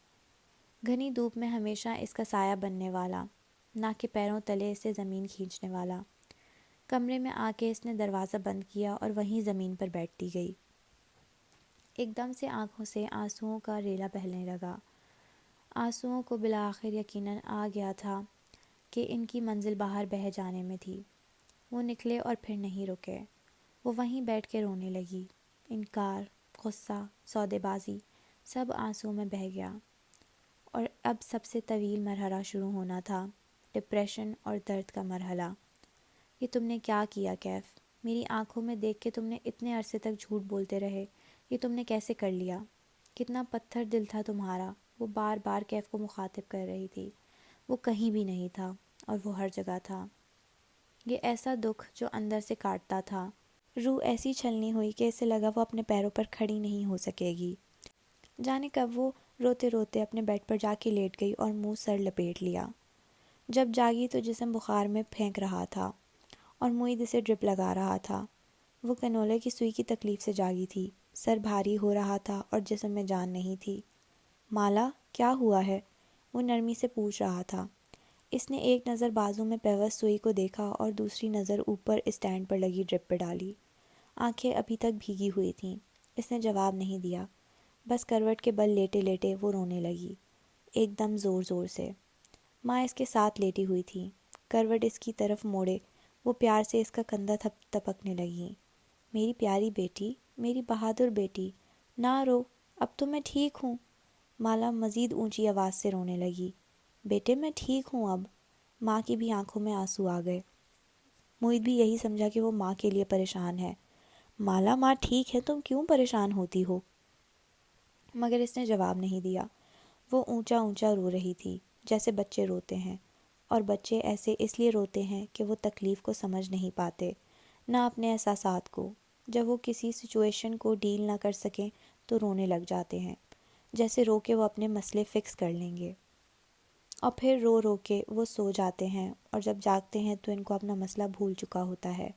[SPEAKER 1] گھنی دھوپ میں ہمیشہ اس کا سایہ بننے والا، نہ کہ پیروں تلے اسے زمین کھینچنے والا۔ کمرے میں آ کے اس نے دروازہ بند کیا اور وہیں زمین پر بیٹھتی گئی۔ ایک دم سے آنکھوں سے آنسوؤں کا ریلا بہنے لگا۔ آنسوؤں کو بالآخر یقیناً آ گیا تھا کہ ان کی منزل باہر بہہ جانے میں تھی۔ وہ نکلے اور پھر نہیں رکے۔ وہ وہیں بیٹھ کے رونے لگی۔ انکار، غصہ، سودے بازی، سب آنسوؤں میں بہہ گیا۔ اور اب سب سے طویل مرحلہ شروع ہونا تھا، ڈپریشن اور درد کا مرحلہ۔ یہ تم نے کیا کیا کیف؟ میری آنکھوں میں دیکھ کے تم نے اتنے عرصے تک جھوٹ بولتے رہے، یہ تم نے کیسے کر لیا؟ کتنا پتھر دل تھا تمہارا؟ وہ بار بار کیف کو مخاطب کر رہی تھی۔ وہ کہیں بھی نہیں تھا اور وہ ہر جگہ تھا۔ یہ ایسا دکھ جو اندر سے کاٹتا تھا۔ روح ایسی چھلنی ہوئی کہ اسے لگا وہ اپنے پیروں پر کھڑی نہیں ہو سکے گی۔ جانے کب وہ روتے روتے اپنے بیڈ پر جا کے لیٹ گئی اور منہ سر لپیٹ لیا۔ جب جاگی تو جسم بخار میں پھینک رہا تھا اور معید اسے ڈرپ لگا رہا تھا۔ وہ کنولے کی سوئی کی تکلیف سے جاگی تھی، سر بھاری ہو رہا تھا اور جسم میں جان نہیں تھی۔ مالا، کیا ہوا ہے؟ وہ نرمی سے پوچھ رہا تھا۔ اس نے ایک نظر بازو میں پیوست سوئی کو دیکھا اور دوسری نظر اوپر اسٹینڈ پر لگی ڈرپ پہ ڈالی۔ آنکھیں ابھی تک بھیگی ہوئی تھیں۔ اس نے جواب نہیں دیا، بس کروٹ کے بل لیٹے لیٹے وہ رونے لگی، ایک دم زور زور سے۔ ماں اس کے ساتھ لیٹی ہوئی تھی، کروٹ اس کی طرف موڑے وہ پیار سے اس کا کندھا تپکنے لگیں۔ میری پیاری بیٹی، میری بہادر بیٹی، نہ رو، اب تو میں ٹھیک ہوں۔ مالا مزید اونچی آواز سے رونے لگی۔ بیٹے میں ٹھیک ہوں اب۔ ماں کی بھی آنکھوں میں آنسو آ گئے۔ معید بھی یہی سمجھا کہ وہ ماں کے لیے پریشان ہے۔ مالا، ماں ٹھیک ہے، تم کیوں پریشان ہوتی ہو؟ مگر اس نے جواب نہیں دیا۔ وہ اونچا اونچا رو رہی تھی، جیسے بچے روتے ہیں، اور بچے ایسے اس لیے روتے ہیں کہ وہ تکلیف کو سمجھ نہیں پاتے، نہ اپنے احساسات کو۔ جب وہ کسی سچویشن کو ڈیل نہ کر سکیں تو رونے لگ جاتے ہیں، جیسے رو کے وہ اپنے مسئلے فکس کر لیں گے، اور پھر رو رو کے وہ سو جاتے ہیں اور جب جاگتے ہیں تو ان کو اپنا مسئلہ بھول چکا ہوتا ہے۔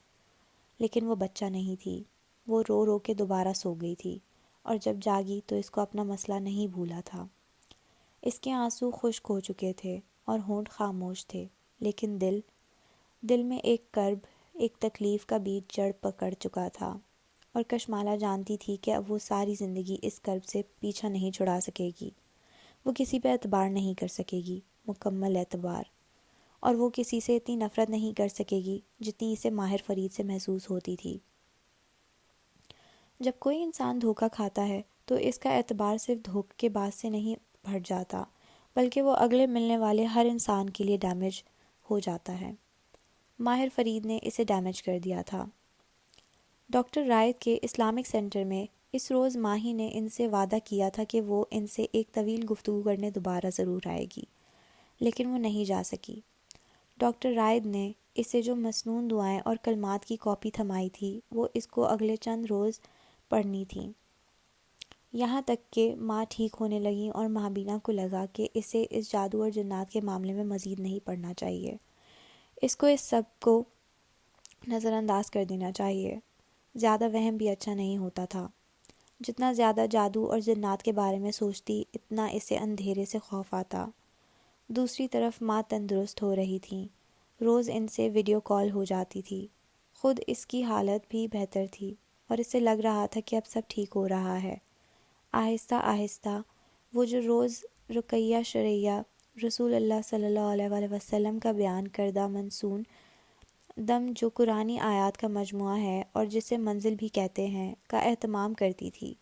[SPEAKER 1] لیکن وہ بچہ نہیں تھی، وہ رو رو کے دوبارہ سو گئی تھی، اور جب جاگی تو اس کو اپنا مسئلہ نہیں بھولا تھا۔ اس کے آنسو خشک ہو چکے تھے اور ہونٹ خاموش تھے، لیکن دل میں ایک کرب، ایک تکلیف کا بیج جڑ پکڑ چکا تھا، اور کشمالہ جانتی تھی کہ اب وہ ساری زندگی اس کرب سے پیچھا نہیں چھڑا سکے گی۔ وہ کسی پہ اعتبار نہیں کر سکے گی، مکمل اعتبار، اور وہ کسی سے اتنی نفرت نہیں کر سکے گی جتنی اسے ماہر فرید سے محسوس ہوتی تھی۔ جب کوئی انسان دھوکہ کھاتا ہے تو اس کا اعتبار صرف دھوکے باز سے نہیں بڑھ جاتا، بلکہ وہ اگلے ملنے والے ہر انسان کے لیے ڈیمیج ہو جاتا ہے۔ ماہر فرید نے اسے ڈیمیج کر دیا تھا۔ ڈاکٹر رائد کے اسلامک سینٹر میں اس روز ماہی نے ان سے وعدہ کیا تھا کہ وہ ان سے ایک طویل گفتگو کرنے دوبارہ ضرور آئے گی، لیکن وہ نہیں جا سکی۔ ڈاکٹر رائد نے اسے جو مسنون دعائیں اور کلمات کی کاپی تھمائی تھی وہ اس کو اگلے چند روز پڑھنی تھیں، یہاں تک کہ ماں ٹھیک ہونے لگیں اور مابینہ کو لگا کہ اسے اس جادو اور جنات کے معاملے میں مزید نہیں پڑھنا چاہیے، اس کو اس سب کو نظر انداز کر دینا چاہیے۔ زیادہ وہم بھی اچھا نہیں ہوتا تھا۔ جتنا زیادہ جادو اور جنات کے بارے میں سوچتی اتنا اسے اندھیرے سے خوف آتا۔ دوسری طرف ماں تندرست ہو رہی تھیں، روز ان سے ویڈیو کال ہو جاتی تھی، خود اس کی حالت بھی بہتر تھی اور اسے لگ رہا تھا کہ اب سب ٹھیک ہو رہا ہے۔ آہستہ آہستہ وہ جو روز رقیہ شرعیہ رسول اللہ صلی اللہ علیہ وآلہ وسلم کا بیان کردہ منسون دم جو قرآنی آیات کا مجموعہ ہے اور جسے منزل بھی کہتے ہیں کا اہتمام کرتی تھی۔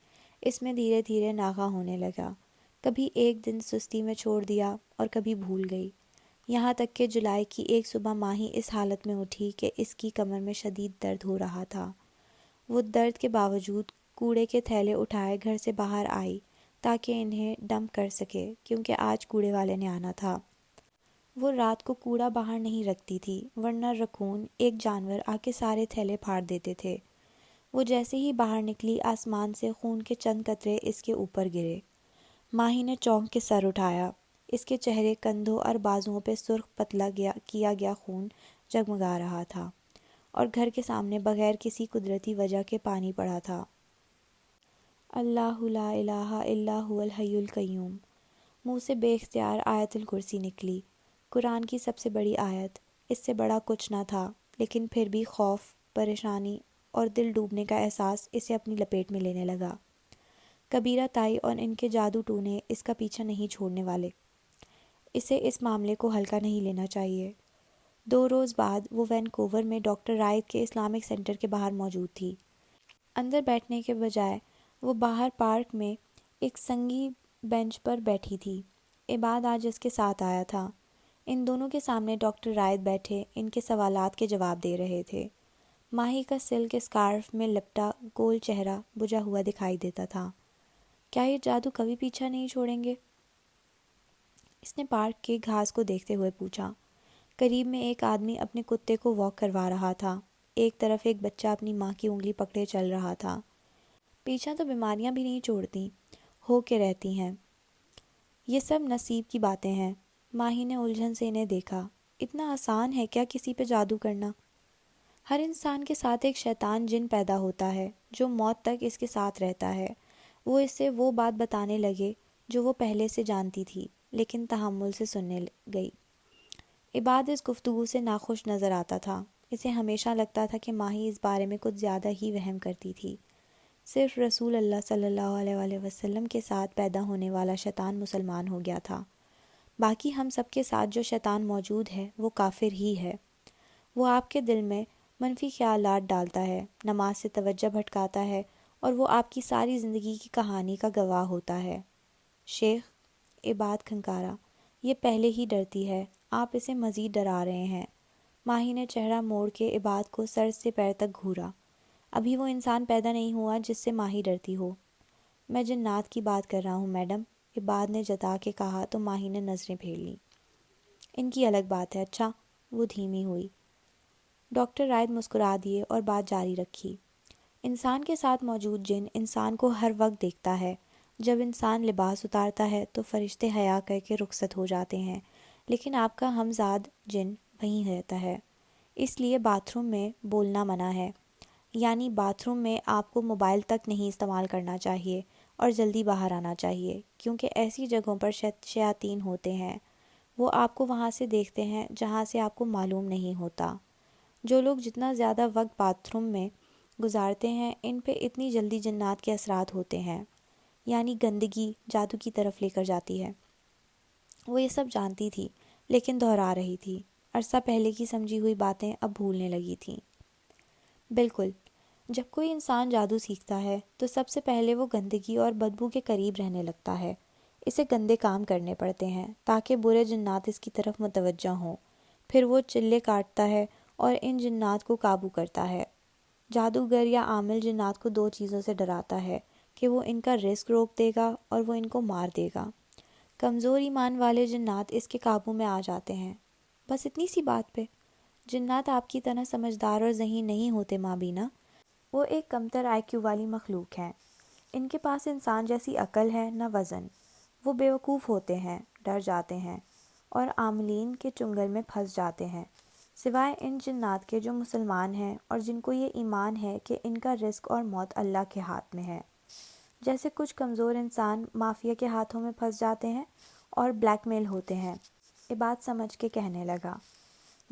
[SPEAKER 1] اس میں دھیرے دھیرے ناغہ ہونے لگا، کبھی ایک دن سستی میں چھوڑ دیا اور کبھی بھول گئی، یہاں تک کہ جولائی کی ایک صبح ماہی اس حالت میں اٹھی کہ اس کی کمر میں شدید درد ہو رہا تھا۔ وہ درد کے باوجود کوڑے کے تھیلے اٹھائے گھر سے باہر آئی تاکہ انہیں ڈمپ کر سکے، کیونکہ آج کوڑے والے نے آنا تھا۔ وہ رات کو کوڑا باہر نہیں رکھتی تھی، ورنہ رکون ایک جانور آ کے سارے تھیلے پھاڑ دیتے تھے۔ وہ جیسے ہی باہر نکلی آسمان سے خون کے چند قطرے اس کے اوپر گرے۔ ماہی نے چونک کے سر اٹھایا۔ اس کے چہرے، کندھوں اور بازوؤں پہ سرخ پتلا کیا گیا خون جگمگا رہا تھا، اور گھر کے سامنے بغیر کسی قدرتی وجہ کے پانی پڑا تھا۔ اللہ لا الہ الا هو الحی القیوم۔ منہ سے بے اختیار آیت الکرسی نکلی، قرآن کی سب سے بڑی آیت۔ اس سے بڑا کچھ نہ تھا، لیکن پھر بھی خوف، پریشانی اور دل ڈوبنے کا احساس اسے اپنی لپیٹ میں لینے لگا۔ کبیرہ تائی اور ان کے جادو ٹونے اس کا پیچھا نہیں چھوڑنے والے۔ اسے اس معاملے کو ہلکا نہیں لینا چاہیے۔ 2 روز بعد وہ وینکوور میں ڈاکٹر رائٹ کے اسلامک سینٹر کے باہر موجود تھی۔ اندر بیٹھنے کے بجائے وہ باہر پارک میں ایک سنگی بینچ پر بیٹھی تھی۔ عباد آج اس کے ساتھ آیا تھا۔ ان دونوں کے سامنے ڈاکٹر رائٹ بیٹھے ان کے سوالات کے جواب دے رہے تھے۔ ماہی کا سلک اسکارف میں لپٹا گول چہرہ بجھا ہوا دکھائی دیتا تھا۔ کیا یہ جادو کبھی پیچھا نہیں چھوڑیں گے؟ اس نے پارک کے گھاس کو دیکھتے ہوئے پوچھا۔ قریب میں ایک آدمی اپنے کتے کو واک کروا رہا تھا۔ ایک طرف ایک بچہ اپنی ماں کی انگلی پکڑے چل رہا تھا۔ پیچھا تو بیماریاں بھی نہیں چھوڑتی، ہو کے رہتی ہیں۔ یہ سب نصیب کی باتیں ہیں۔ ماہی نے الجھن سے انہیں دیکھا۔ اتنا آسان ہے کیا کسی پہ جادو کرنا؟ ہر انسان کے ساتھ ایک شیطان جن پیدا ہوتا ہے جو موت تک اس کے ساتھ رہتا ہے۔ وہ اس سے وہ بات بتانے لگے جو وہ پہلے سے جانتی تھی، لیکن تحمل سے سننے گئی۔ عباد اس گفتگو سے ناخوش نظر آتا تھا۔ اسے ہمیشہ لگتا تھا کہ ماہی اس بارے میں کچھ زیادہ ہی وہم کرتی تھی۔ صرف رسول اللہ صلی اللہ علیہ وآلہ وسلم کے ساتھ پیدا ہونے والا شیطان مسلمان ہو گیا تھا، باقی ہم سب کے ساتھ جو شیطان موجود ہے وہ کافر ہی ہے۔ وہ آپ کے دل میں منفی خیالات ڈالتا ہے، نماز سے توجہ بھٹکاتا ہے، اور وہ آپ کی ساری زندگی کی کہانی کا گواہ ہوتا ہے۔ شیخ، عباد کھنکارا، یہ پہلے ہی ڈرتی ہے، آپ اسے مزید ڈرا رہے ہیں۔ ماہی نے چہرہ موڑ کے عباد کو سر سے پیر تک گھورا۔ ابھی وہ انسان پیدا نہیں ہوا جس سے ماہی ڈرتی ہو۔ میں جنات کی بات کر رہا ہوں میڈم، عباد نے جتا کے کہا تو ماہی نے نظریں پھیر لیں۔ ان کی الگ بات ہے۔ اچھا، وہ دھیمی ہوئی۔ ڈاکٹر رائد مسکرا دیے اور بات جاری رکھی۔ انسان کے ساتھ موجود جن انسان کو ہر وقت دیکھتا ہے۔ جب انسان لباس اتارتا ہے تو فرشتے حیا کر کے رخصت ہو جاتے ہیں، لیکن آپ کا ہمزاد جن وہیں رہتا ہے۔ اس لیے باتھ روم میں بولنا منع ہے، یعنی باتھ روم میں آپ کو موبائل تک نہیں استعمال کرنا چاہیے اور جلدی باہر آنا چاہیے، کیونکہ ایسی جگہوں پر شیاطین ہوتے ہیں۔ وہ آپ کو وہاں سے دیکھتے ہیں جہاں سے آپ کو معلوم نہیں ہوتا۔ جو لوگ جتنا زیادہ وقت باتھ روم میں گزارتے ہیں ان پہ اتنی جلدی جنات کے اثرات ہوتے ہیں، یعنی گندگی جادو کی طرف لے کر جاتی ہے۔ وہ یہ سب جانتی تھی، لیکن دہرا رہی تھی۔ عرصہ پہلے کی سمجھی ہوئی باتیں اب بھولنے لگی تھیں۔ بالکل، جب کوئی انسان جادو سیکھتا ہے تو سب سے پہلے وہ گندگی اور بدبو کے قریب رہنے لگتا ہے۔ اسے گندے کام کرنے پڑتے ہیں تاکہ برے جنات اس کی طرف متوجہ ہوں۔ پھر وہ چلے کاٹتا ہے اور ان جنات کو قابو کرتا ہے۔ جادوگر یا عامل جنات کو 2 چیزوں سے ڈراتا ہے کہ وہ ان کا رزق روک دے گا اور وہ ان کو مار دے گا۔ کمزور ایمان والے جنات اس کے قابو میں آ جاتے ہیں۔ بس اتنی سی بات پہ جنات آپ کی طرح سمجھدار اور ذہین نہیں ہوتے ماں بینا۔ وہ ایک کمتر آئی کیو والی مخلوق ہیں۔ ان کے پاس انسان جیسی عقل ہے نہ وزن۔ وہ بیوقوف ہوتے ہیں، ڈر جاتے ہیں اور عاملین کے چنگل میں پھنس جاتے ہیں، سوائے ان جنات کے جو مسلمان ہیں اور جن کو یہ ایمان ہے کہ ان کا رزق اور موت اللہ کے ہاتھ میں ہے۔ جیسے کچھ کمزور انسان مافیا کے ہاتھوں میں پھنس جاتے ہیں اور بلیک میل ہوتے ہیں۔ عباد سمجھ کے کہنے لگا،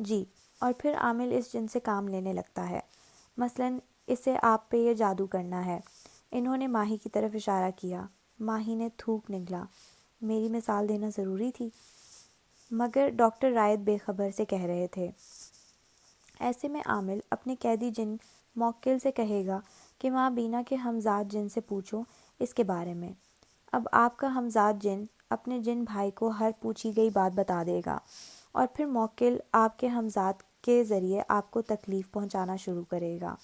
[SPEAKER 1] جی، اور پھر عامل اس جن سے کام لینے لگتا ہے۔ مثلاً اسے آپ پہ یہ جادو کرنا ہے۔ انہوں نے ماہی کی طرف اشارہ کیا۔ ماہی نے تھوک نگلا۔ میری مثال دینا ضروری تھی؟ مگر ڈاکٹر رائد بے خبر سے کہہ رہے تھے۔ ایسے میں عامل اپنے قیدی جن موکل سے کہے گا کہ ماں بینا کے ہمزاد جن سے پوچھو اس کے بارے میں۔ اب آپ کا ہمزاد جن اپنے جن بھائی کو ہر پوچھی گئی بات بتا دے گا، اور پھر موکل آپ کے ہمزاد کے ذریعے آپ کو تکلیف پہنچانا شروع کرے گا۔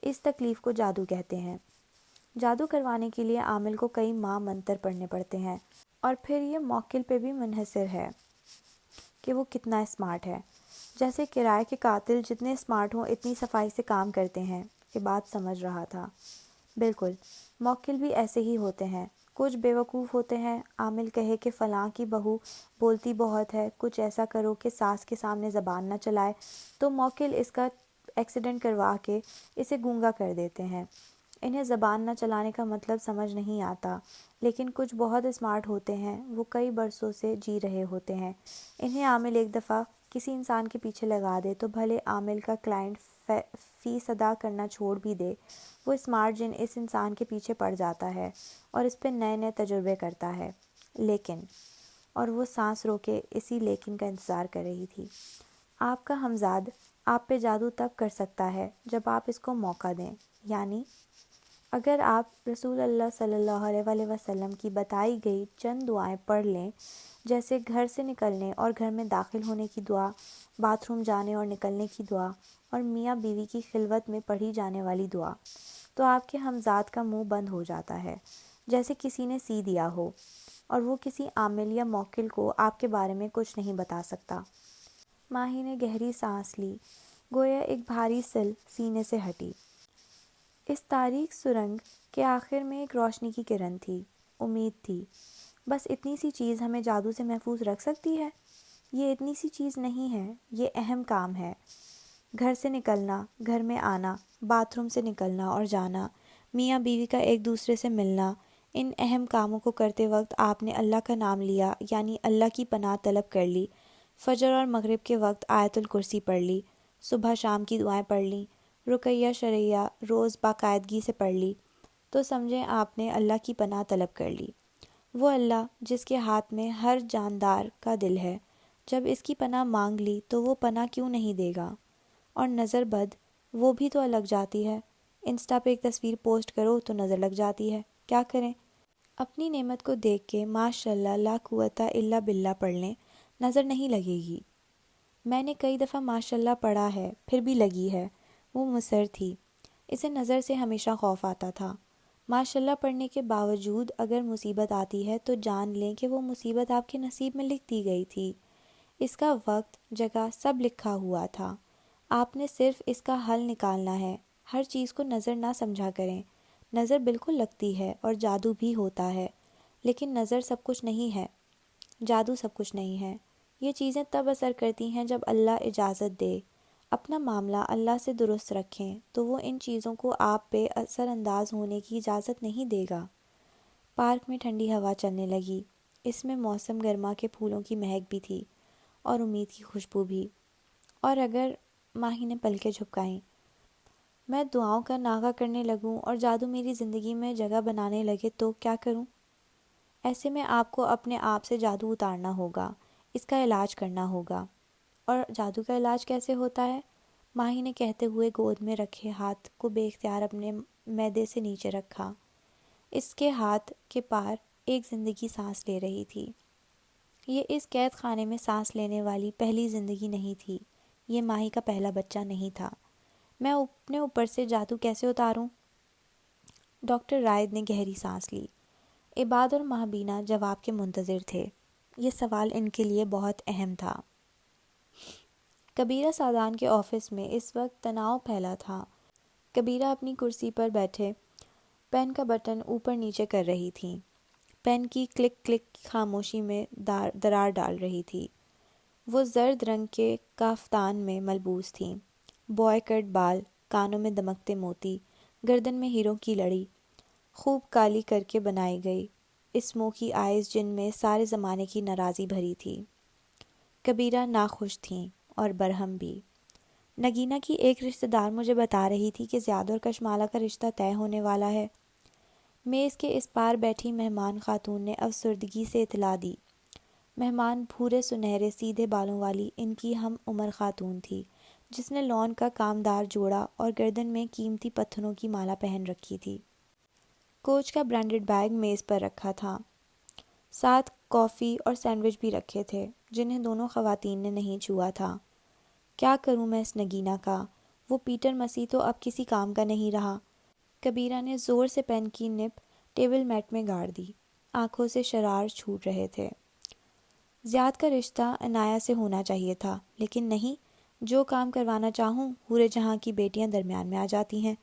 [SPEAKER 1] اس تکلیف کو جادو کہتے ہیں۔ جادو کروانے کے لیے عامل کو کئی ماہ منتر پڑھنے پڑتے ہیں، اور پھر یہ موکل پہ بھی منحصر ہے کہ وہ کتنا اسمارٹ ہے۔ جیسے کرائے کے قاتل جتنے اسمارٹ ہوں اتنی صفائی سے کام کرتے ہیں۔ یہ بات سمجھ رہا تھا۔ بالکل، موکل بھی ایسے ہی ہوتے ہیں۔ کچھ بے وقوف ہوتے ہیں۔ عامل کہے کہ فلاں کی بہو بولتی بہت ہے، کچھ ایسا کرو کہ ساس کے سامنے زبان نہ چلائے، تو موکل اس کا ایکسیڈنٹ کروا کے اسے گونگا کر دیتے ہیں۔ انہیں زبان نہ چلانے کا مطلب سمجھ نہیں آتا، لیکن کچھ بہت اسمارٹ ہوتے ہیں، وہ کئی برسوں سے جی رہے ہوتے ہیں۔ انہیں عامل ایک دفعہ کسی انسان کے پیچھے لگا دے تو بھلے عامل کا کلائنٹ فیس ادا کرنا چھوڑ بھی دے، وہ اسمارٹ جن اس انسان کے پیچھے پڑ جاتا ہے اور اس پہ نئے نئے تجربے کرتا ہے۔ لیکن، اور وہ سانس روکے اسی لیکن کا انتظار کر رہی تھی، آپ کا ہمزاد آپ پہ جادو تب کر سکتا ہے جب آپ اس کو موقع دیں۔ یعنی اگر آپ رسول اللہ صلی اللہ علیہ وآلہ وسلم کی بتائی گئی چند دعائیں پڑھ لیں، جیسے گھر سے نکلنے اور گھر میں داخل ہونے کی دعا، باتھ روم جانے اور نکلنے کی دعا، اور میاں بیوی کی خلوت میں پڑھی جانے والی دعا، تو آپ کے ہمزاد کا منہ بند ہو جاتا ہے جیسے کسی نے سی دیا ہو، اور وہ کسی عامل یا موکل کو آپ کے بارے میں کچھ نہیں بتا سکتا۔ ماہی نے گہری سانس لی، گویا ایک بھاری سل سینے سے ہٹی۔ اس تاریک سرنگ کے آخر میں ایک روشنی کی کرن تھی، امید تھی۔ بس اتنی سی چیز ہمیں جادو سے محفوظ رکھ سکتی ہے؟ یہ اتنی سی چیز نہیں ہے، یہ اہم کام ہے۔ گھر سے نکلنا، گھر میں آنا، باتھ روم سے نکلنا اور جانا، میاں بیوی کا ایک دوسرے سے ملنا، ان اہم کاموں کو کرتے وقت آپ نے اللہ کا نام لیا، یعنی اللہ کی پناہ طلب کر لی، فجر اور مغرب کے وقت آیت الکرسی پڑھ لی، صبح شام کی دعائیں پڑھ لیں، رقیہ شرعیہ روز باقاعدگی سے پڑھ لی، تو سمجھیں آپ نے اللہ کی پناہ طلب کر لی۔ وہ اللہ جس کے ہاتھ میں ہر جاندار کا دل ہے، جب اس کی پناہ مانگ لی تو وہ پناہ کیوں نہیں دے گا؟ اور نظر بد، وہ بھی تو لگ جاتی ہے۔ انسٹا پہ ایک تصویر پوسٹ کرو تو نظر لگ جاتی ہے، کیا کریں؟ اپنی نعمت کو دیکھ کے ماشاء اللہ لا قوت الا باللہ پڑھ لیں، نظر نہیں لگے گی۔ میں نے کئی دفعہ ماشاء اللہ پڑھا ہے، پھر بھی لگی ہے۔ وہ مصر تھی، اسے نظر سے ہمیشہ خوف آتا تھا۔ ماشاء اللہ پڑھنے کے باوجود اگر مصیبت آتی ہے تو جان لیں کہ وہ مصیبت آپ کے نصیب میں لکھ دی گئی تھی۔ اس کا وقت، جگہ سب لکھا ہوا تھا، آپ نے صرف اس کا حل نکالنا ہے۔ ہر چیز کو نظر نہ سمجھا کریں۔ نظر بالکل لگتی ہے اور جادو بھی ہوتا ہے، لیکن نظر سب کچھ نہیں ہے، جادو سب کچھ نہیں ہے۔ یہ چیزیں تب اثر کرتی ہیں جب اللہ اجازت دے۔ اپنا معاملہ اللہ سے درست رکھیں تو وہ ان چیزوں کو آپ پہ اثر انداز ہونے کی اجازت نہیں دے گا۔ پارک میں ٹھنڈی ہوا چلنے لگی، اس میں موسم گرما کے پھولوں کی مہک بھی تھی اور امید کی خوشبو بھی۔ اور اگر، ماہی نے پلکیں جھپکائیں، میں دعاؤں کا ناغہ کرنے لگوں اور جادو میری زندگی میں جگہ بنانے لگے تو کیا کروں؟ ایسے میں آپ کو اپنے آپ سے جادو اتارنا ہوگا، اس کا علاج کرنا ہوگا۔ اور جادو کا علاج کیسے ہوتا ہے؟ ماہی نے کہتے ہوئے گود میں رکھے ہاتھ کو بے اختیار اپنے معدے سے نیچے رکھا۔ اس کے ہاتھ کے پار ایک زندگی سانس لے رہی تھی۔ یہ اس قید خانے میں سانس لینے والی پہلی زندگی نہیں تھی، یہ ماہی کا پہلا بچہ نہیں تھا۔ میں اپنے اوپر سے جادو کیسے اتاروں؟ ڈاکٹر رائد نے گہری سانس لی۔ عباد اور مہبینہ جواب کے منتظر تھے۔ یہ سوال ان کے لیے بہت اہم تھا۔ کبیرہ سعدان کے آفس میں اس وقت تناؤ پھیلا تھا۔ کبیرہ اپنی کرسی پر بیٹھے پین کا بٹن اوپر نیچے کر رہی تھیں، پین کی کلک کلک خاموشی میں درار ڈال رہی تھی۔ وہ زرد رنگ کے کافتان میں ملبوس تھیں، بوائے کٹ بال، کانوں میں دمکتے موتی، گردن میں ہیروں کی لڑی، خوب کالی کر کے بنائی گئی، اسموکی آئیز جن میں سارے زمانے کی ناراضی بھری تھی۔ کبیرہ ناخوش تھیں اور برہم بھی۔ نگینہ کی ایک رشتہ دار مجھے بتا رہی تھی کہ زیاد اور کشمالہ کا رشتہ طے ہونے والا ہے۔ میز کے اس پار بیٹھی مہمان خاتون نے افسردگی سے اطلاع دی۔ مہمان بھورے سنہرے سیدھے بالوں والی ان کی ہم عمر خاتون تھی، جس نے لون کا کامدار جوڑا اور گردن میں قیمتی پتھروں کی مالا پہن رکھی تھی۔ کوچ کا برانڈڈ بیگ میز پر رکھا تھا، ساتھ کافی اور سینڈوچ بھی رکھے تھے جنہیں دونوں خواتین نے نہیں چھوا تھا۔ کیا کروں میں اس نگینہ کا؟ وہ پیٹر مسیح تو اب کسی کام کا نہیں رہا۔ کبیرہ نے زور سے پین کی نپ ٹیبل میٹ میں گاڑ دی، آنکھوں سے شرار چھوٹ رہے تھے۔ زیاد کا رشتہ عنایہ سے ہونا چاہیے تھا، لیکن نہیں، جو کام کروانا چاہوں حورِ جہاں کی بیٹیاں درمیان میں آ جاتی ہیں،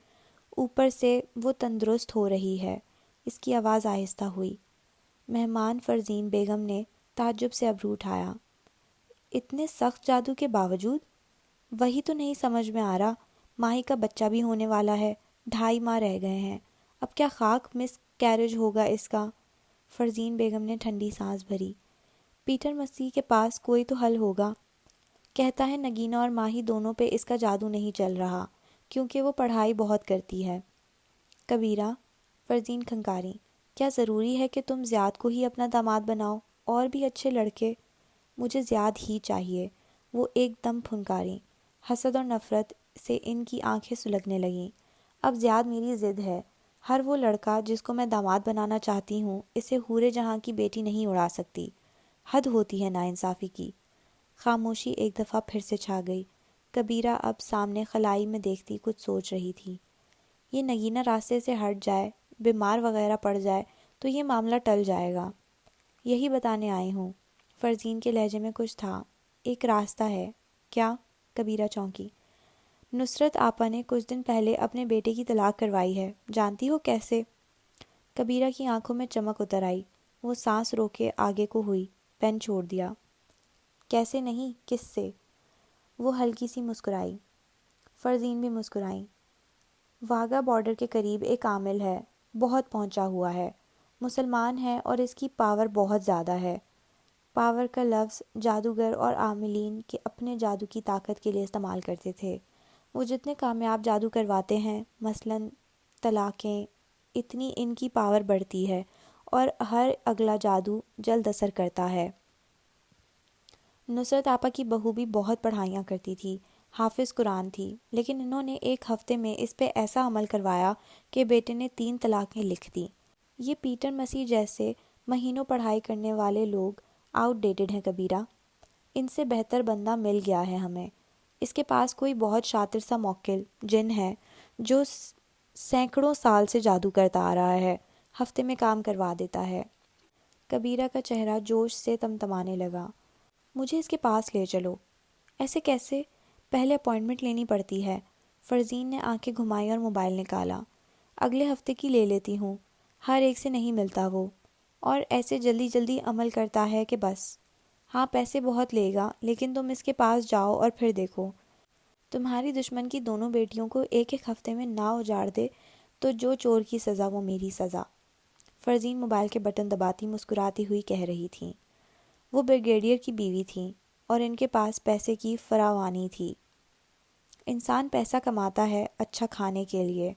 [SPEAKER 1] اوپر سے وہ تندرست ہو رہی ہے۔ اس کی آواز آہستہ ہوئی۔ مہمان فرزین بیگم نے تعجب سے ابرو اٹھایا۔ اتنے سخت جادو کے باوجود؟ وہی تو نہیں سمجھ میں آ رہا، ماہی کا بچہ بھی ہونے والا ہے، 2.5 ماہ رہ گئے ہیں، اب کیا خاک مس کیریج ہوگا اس کا؟ فرزین بیگم نے ٹھنڈی سانس بھری۔ پیٹر مسیح کے پاس کوئی تو حل ہوگا۔ کہتا ہے نگینہ اور ماہی دونوں پہ اس کا جادو نہیں چل رہا، کیونکہ وہ پڑھائی بہت کرتی ہے۔ کبیرہ، فرزین کھنکاری، کیا ضروری ہے کہ تم زیاد کو ہی اپنا داماد بناؤ؟ اور بھی اچھے لڑکے؟ مجھے زیاد ہی چاہیے، وہ ایک دم پھنکاری۔ حسد اور نفرت سے ان کی آنکھیں سلگنے لگیں۔ اب زیاد میری ضد ہے، ہر وہ لڑکا جس کو میں داماد بنانا چاہتی ہوں اسے حورِ جہاں کی بیٹی نہیں اڑا سکتی۔ حد ہوتی ہے ناانصافی کی۔ خاموشی ایک دفعہ پھر سے چھا گئی۔ کبیرہ اب سامنے خلائی میں دیکھتی کچھ سوچ رہی تھی۔ یہ نگینہ راستے سے ہٹ جائے، بیمار وغیرہ پڑ جائے تو یہ معاملہ ٹل جائے گا۔ یہی بتانے آئی ہوں۔ فرزین کے لہجے میں کچھ تھا۔ ایک راستہ ہے۔ کیا؟ کبیرہ چونکی۔ نصرت آپا نے کچھ دن پہلے اپنے بیٹے کی طلاق کروائی ہے، جانتی ہو کیسے؟ کبیرہ کی آنکھوں میں چمک اتر آئی۔ وہ سانس روکے آگے کو ہوئی، پین چھوڑ دیا۔ کیسے نہیں، کس سے؟ وہ ہلکی سی مسکرائی۔ فرزین بھی مسکرائیں۔ واغا بارڈر کے قریب ایک عامل ہے، بہت پہنچا ہوا ہے، مسلمان ہے اور اس کی پاور بہت زیادہ ہے۔ پاور کا لفظ جادوگر اور عاملین کے اپنے جادو کی طاقت کے لیے استعمال کرتے تھے۔ وہ جتنے کامیاب جادو کرواتے ہیں، مثلاً طلاقیں، اتنی ان کی پاور بڑھتی ہے اور ہر اگلا جادو جلد اثر کرتا ہے۔ نصرت آپا کی بہو بھی بہت پڑھائیاں کرتی تھی، حافظ قرآن تھی، لیکن انہوں نے ایک ہفتے میں اس پہ ایسا عمل کروایا کہ بیٹے نے 3 طلاقیں لکھ دیں۔ یہ پیٹر مسیح جیسے مہینوں پڑھائی کرنے والے لوگ آؤٹ ڈیٹڈ ہیں کبیرہ۔ ان سے بہتر بندہ مل گیا ہے ہمیں۔ اس کے پاس کوئی بہت شاطر سا موکل جن ہے جو سینکڑوں سال سے جادو کرتا آ رہا ہے، ہفتے میں کام کروا دیتا ہے۔ کبیرہ کا چہرہ جوش سے تمتمانے لگا۔ مجھے اس کے پاس لے چلو۔ ایسے کیسے؟ پہلے اپوائنٹمنٹ لینی پڑتی ہے۔ فرزین نے آنکھیں گھمائی اور موبائل نکالا۔ اگلے ہفتے کی لے لیتی ہوں، ہر ایک سے نہیں ملتا وہ، اور ایسے جلدی جلدی عمل کرتا ہے کہ بس۔ ہاں پیسے بہت لے گا، لیکن تم اس کے پاس جاؤ اور پھر دیکھو۔ تمہاری دشمن کی دونوں بیٹیوں کو ایک ایک ہفتے میں نہ اجاڑ دے تو جو چور کی سزا وہ میری سزا۔ فرزین موبائل کے بٹن دباتی مسکراتی ہوئی کہہ رہی تھیں۔ وہ بریگیڈیئر کی بیوی تھیں اور ان کے پاس پیسے کی فراوانی تھی۔ انسان پیسہ کماتا ہے اچھا کھانے کے لیے،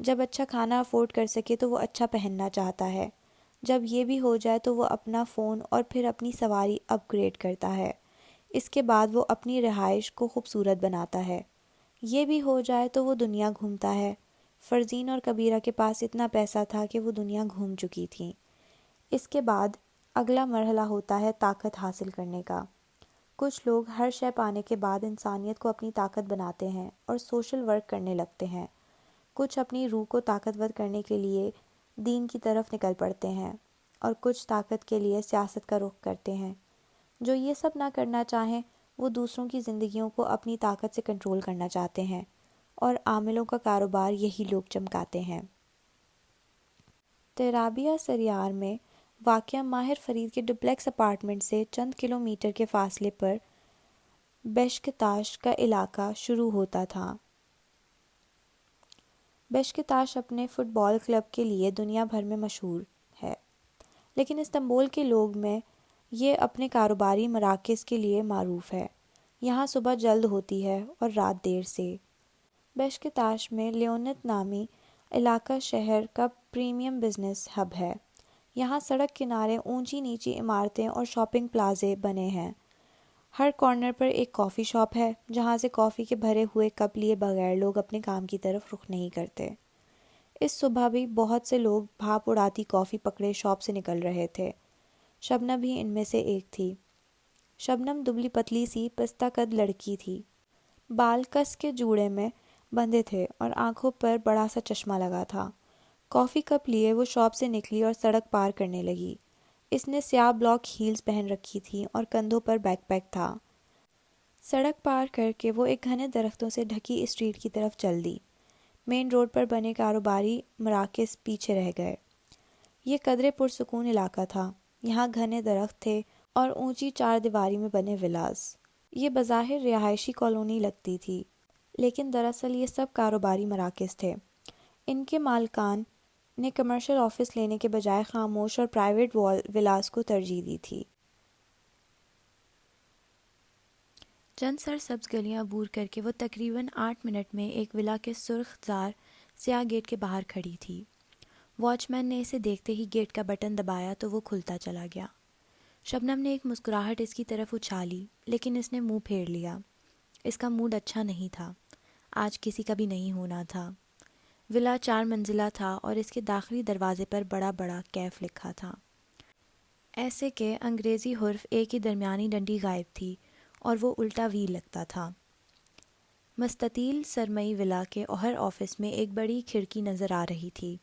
[SPEAKER 1] جب اچھا کھانا افورڈ کر سکے تو وہ اچھا پہننا چاہتا ہے، جب یہ بھی ہو جائے تو وہ اپنا فون اور پھر اپنی سواری اپ گریڈ کرتا ہے، اس کے بعد وہ اپنی رہائش کو خوبصورت بناتا ہے، یہ بھی ہو جائے تو وہ دنیا گھومتا ہے۔ فرزین اور کبیرہ کے پاس اتنا پیسہ تھا کہ وہ دنیا گھوم چکی تھیں۔ اس کے بعد اگلا مرحلہ ہوتا ہے طاقت حاصل کرنے کا۔ کچھ لوگ ہر شے پانے کے بعد انسانیت کو اپنی طاقت بناتے ہیں اور سوشل ورک کرنے لگتے ہیں۔ کچھ اپنی روح کو طاقتور کرنے کے لیے دین کی طرف نکل پڑتے ہیں اور کچھ طاقت کے لیے سیاست کا رخ کرتے ہیں۔ جو یہ سب نہ کرنا چاہیں وہ دوسروں کی زندگیوں کو اپنی طاقت سے کنٹرول کرنا چاہتے ہیں، اور عاملوں کا کاروبار یہی لوگ چمکاتے ہیں۔ تیرابیہ سریار میں واقع ماہر فرید کے ڈپلیکس اپارٹمنٹ سے چند کلومیٹر کے فاصلے پر بیشکتاش کا علاقہ شروع ہوتا تھا۔ بیشکتاش اپنے فٹ بال کلب کے لیے دنیا بھر میں مشہور ہے، لیکن استنبول کے لوگ میں یہ اپنے کاروباری مراکز کے لیے معروف ہے۔ یہاں صبح جلد ہوتی ہے اور رات دیر سے۔ بیشکتاش میں لیونت نامی علاقہ شہر کا پریمیم بزنس ہب ہے۔ یہاں سڑک کنارے اونچی نیچی عمارتیں اور شاپنگ پلازے بنے ہیں۔ ہر کارنر پر ایک کافی شاپ ہے جہاں سے کافی کے بھرے ہوئے کپ لیے بغیر لوگ اپنے کام کی طرف رخ نہیں کرتے۔ اس صبح بھی بہت سے لوگ بھاپ اڑاتی کافی پکڑے شاپ سے نکل رہے تھے۔ شبنم بھی ان میں سے ایک تھی۔ شبنم دبلی پتلی سی پستہ قد لڑکی تھی۔ بال کس کے جوڑے میں بندھے تھے اور آنکھوں پر بڑا سا چشمہ لگا تھا۔ کافی کپ لیے وہ شاپ سے نکلی اور سڑک پار کرنے لگی۔ اس نے سیاہ بلاک ہیلز پہن رکھی تھیں اور کندھوں پر بیک پیک تھا۔ سڑک پار کر کے وہ ایک گھنے درختوں سے ڈھکی اسٹریٹ کی طرف چل دی۔ مین روڈ پر بنے کاروباری مراکز پیچھے رہ گئے۔ یہ قدرے پرسکون علاقہ تھا۔ یہاں گھنے درخت تھے اور اونچی چار دیواری میں بنے ولاز۔ یہ بظاہر رہائشی کالونی لگتی تھی، لیکن دراصل یہ سب کاروباری مراکز تھے۔ ان کے مالکان نے کمرشل آفس لینے کے بجائے خاموش اور پرائیویٹ ولاز کو ترجیح دی تھی۔ چند سرسبز گلیاں عبور کر کے وہ تقریباً 8 منٹ میں ایک ولا کے سرخ زار سیاہ گیٹ کے باہر کھڑی تھی۔ واچ مین نے اسے دیکھتے ہی گیٹ کا بٹن دبایا تو وہ کھلتا چلا گیا۔ شبنم نے ایک مسکراہٹ اس کی طرف اچھالی، لیکن اس نے منہ پھیر لیا۔ اس کا موڈ اچھا نہیں تھا۔ آج کسی کا بھی نہیں ہونا تھا۔ ولا 4 منزلہ تھا اور اس کے داخلی دروازے پر بڑا بڑا کیف لکھا تھا، ایسے کہ انگریزی حرف اے کی درمیانی ڈنڈی غائب تھی اور وہ الٹا وی لگتا تھا۔ مستطیل سرمئی ولا کے ہر آفس میں ایک بڑی کھڑکی نظر آ رہی تھی۔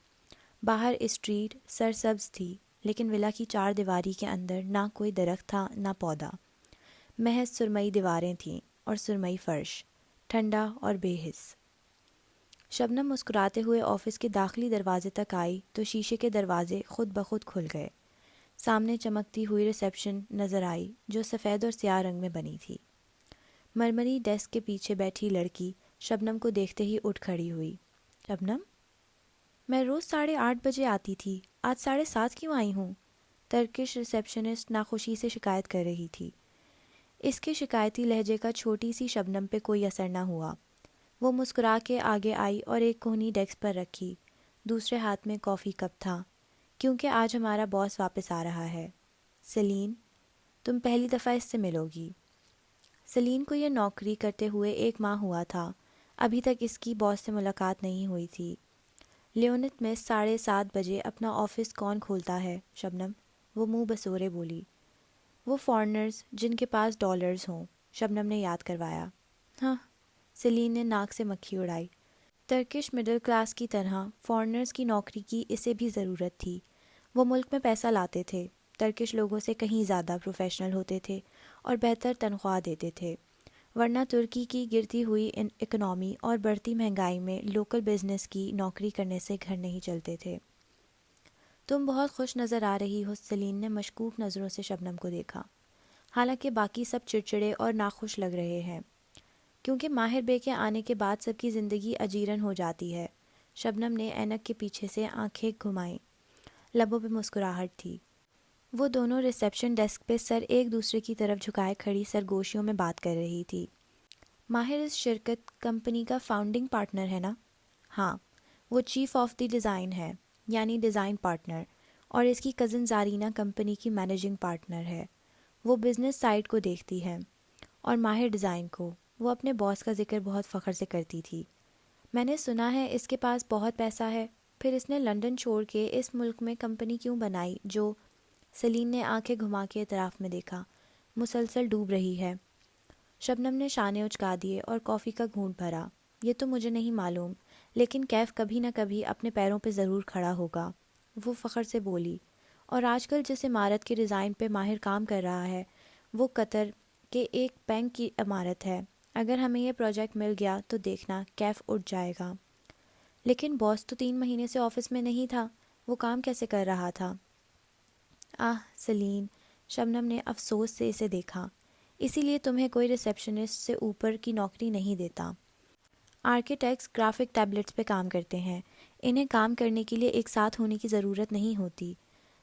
[SPEAKER 1] باہر اسٹریٹ سرسبز تھی، لیکن ولا کی 4 دیواری کے اندر نہ کوئی درخت تھا نہ پودا۔ محض سرمئی دیواریں تھیں اور سرمئی فرش، ٹھنڈا اور بے حس۔ شبنم مسکراتے ہوئے آفس کے داخلی دروازے تک آئی تو شیشے کے دروازے خود بخود کھل گئے۔ سامنے چمکتی ہوئی ریسیپشن نظر آئی جو سفید اور سیاہ رنگ میں بنی تھی۔ مرمری ڈیسک کے پیچھے بیٹھی لڑکی شبنم کو دیکھتے ہی اٹھ کھڑی ہوئی۔ شبنم، میں روز 8:30 بجے آتی تھی، آج 7:30 کیوں آئی ہوں؟ ترکش ریسیپشنسٹ ناخوشی سے شکایت کر رہی تھی۔ اس کے شکایتی لہجے کا چھوٹی سی شبنم پہ کوئی اثر نہ ہوا۔ وہ مسکرا کے آگے آئی اور ایک کہنی ڈیسک پر رکھی۔ دوسرے ہاتھ میں کافی کپ تھا۔ کیونکہ آج ہمارا باس واپس آ رہا ہے سیلین، تم پہلی دفعہ اس سے ملو گی۔ سیلین کو یہ نوکری کرتے ہوئے 1 ماہ ہوا تھا۔ ابھی تک اس کی باس سے ملاقات نہیں ہوئی تھی۔ لیونت میں 7:30 بجے اپنا آفس کون کھولتا ہے شبنم؟ وہ منہ بسورے بولی۔ وہ فارنرز جن کے پاس ڈالرز ہوں، شبنم نے یاد کروایا۔ ہاں، سیلین نے ناک سے مکھی اڑائی۔ ترکش مڈل کلاس کی طرح فارنرز کی نوکری کی اسے بھی ضرورت تھی۔ وہ ملک میں پیسہ لاتے تھے، ترکش لوگوں سے کہیں زیادہ پروفیشنل ہوتے تھے اور بہتر تنخواہ دیتے تھے، ورنہ ترکی کی گرتی ہوئی اکنامی اور بڑھتی مہنگائی میں لوکل بزنس کی نوکری کرنے سے گھر نہیں چلتے تھے۔ تم بہت خوش نظر آ رہی ہو، سیلین نے مشکوک نظروں سے شبنم کو دیکھا، حالانکہ باقی سب چڑچڑے اور ناخوش لگ رہے ہیں، کیونکہ ماہر بے کے آنے کے بعد سب کی زندگی اجیرن ہو جاتی ہے۔ شبنم نے اینک کے پیچھے سے آنکھیں گھمائیں، لبوں پہ مسکراہٹ تھی۔ وہ دونوں ریسیپشن ڈیسک پہ سر ایک دوسرے کی طرف جھکائے کھڑی سرگوشیوں میں بات کر رہی تھی۔ ماہر اس شرکت کمپنی کا فاؤنڈنگ پارٹنر ہے نا؟ ہاں، وہ چیف آف دی ڈیزائن ہے، یعنی ڈیزائن پارٹنر، اور اس کی کزن زارینہ کمپنی کی مینیجنگ پارٹنر ہے۔ وہ بزنس سائڈ کو دیکھتی ہے اور ماہر ڈیزائن کو۔ وہ اپنے باس کا ذکر بہت فخر سے کرتی تھی۔ میں نے سنا ہے اس کے پاس بہت پیسہ ہے، پھر اس نے لندن چھوڑ کے اس ملک میں کمپنی کیوں بنائی جو… سیلین نے آنکھیں گھما کے اطراف میں دیکھا، مسلسل ڈوب رہی ہے۔ شبنم نے شانے اچکا دیے اور کافی کا گھونٹ بھرا۔ یہ تو مجھے نہیں معلوم، لیکن کیف کبھی نہ کبھی اپنے پیروں پہ ضرور کھڑا ہوگا، وہ فخر سے بولی۔ اور آج کل جس عمارت کے ڈیزائن پہ ماہر کام کر رہا ہے وہ قطر کے ایک بینک کی عمارت ہے۔ اگر ہمیں یہ پروجیکٹ مل گیا تو دیکھنا کیف اٹھ جائے گا۔ لیکن باس تو 3 مہینے سے آفس میں نہیں تھا، وہ کام کیسے کر رہا تھا؟ سیلین، شبنم نے افسوس سے اسے دیکھا، اسی لیے تمہیں کوئی ریسیپشنسٹ سے اوپر کی نوکری نہیں دیتا۔ آرکیٹیکٹس گرافک ٹیبلٹس پہ کام کرتے ہیں، انہیں کام کرنے کے لیے ایک ساتھ ہونے کی ضرورت نہیں ہوتی۔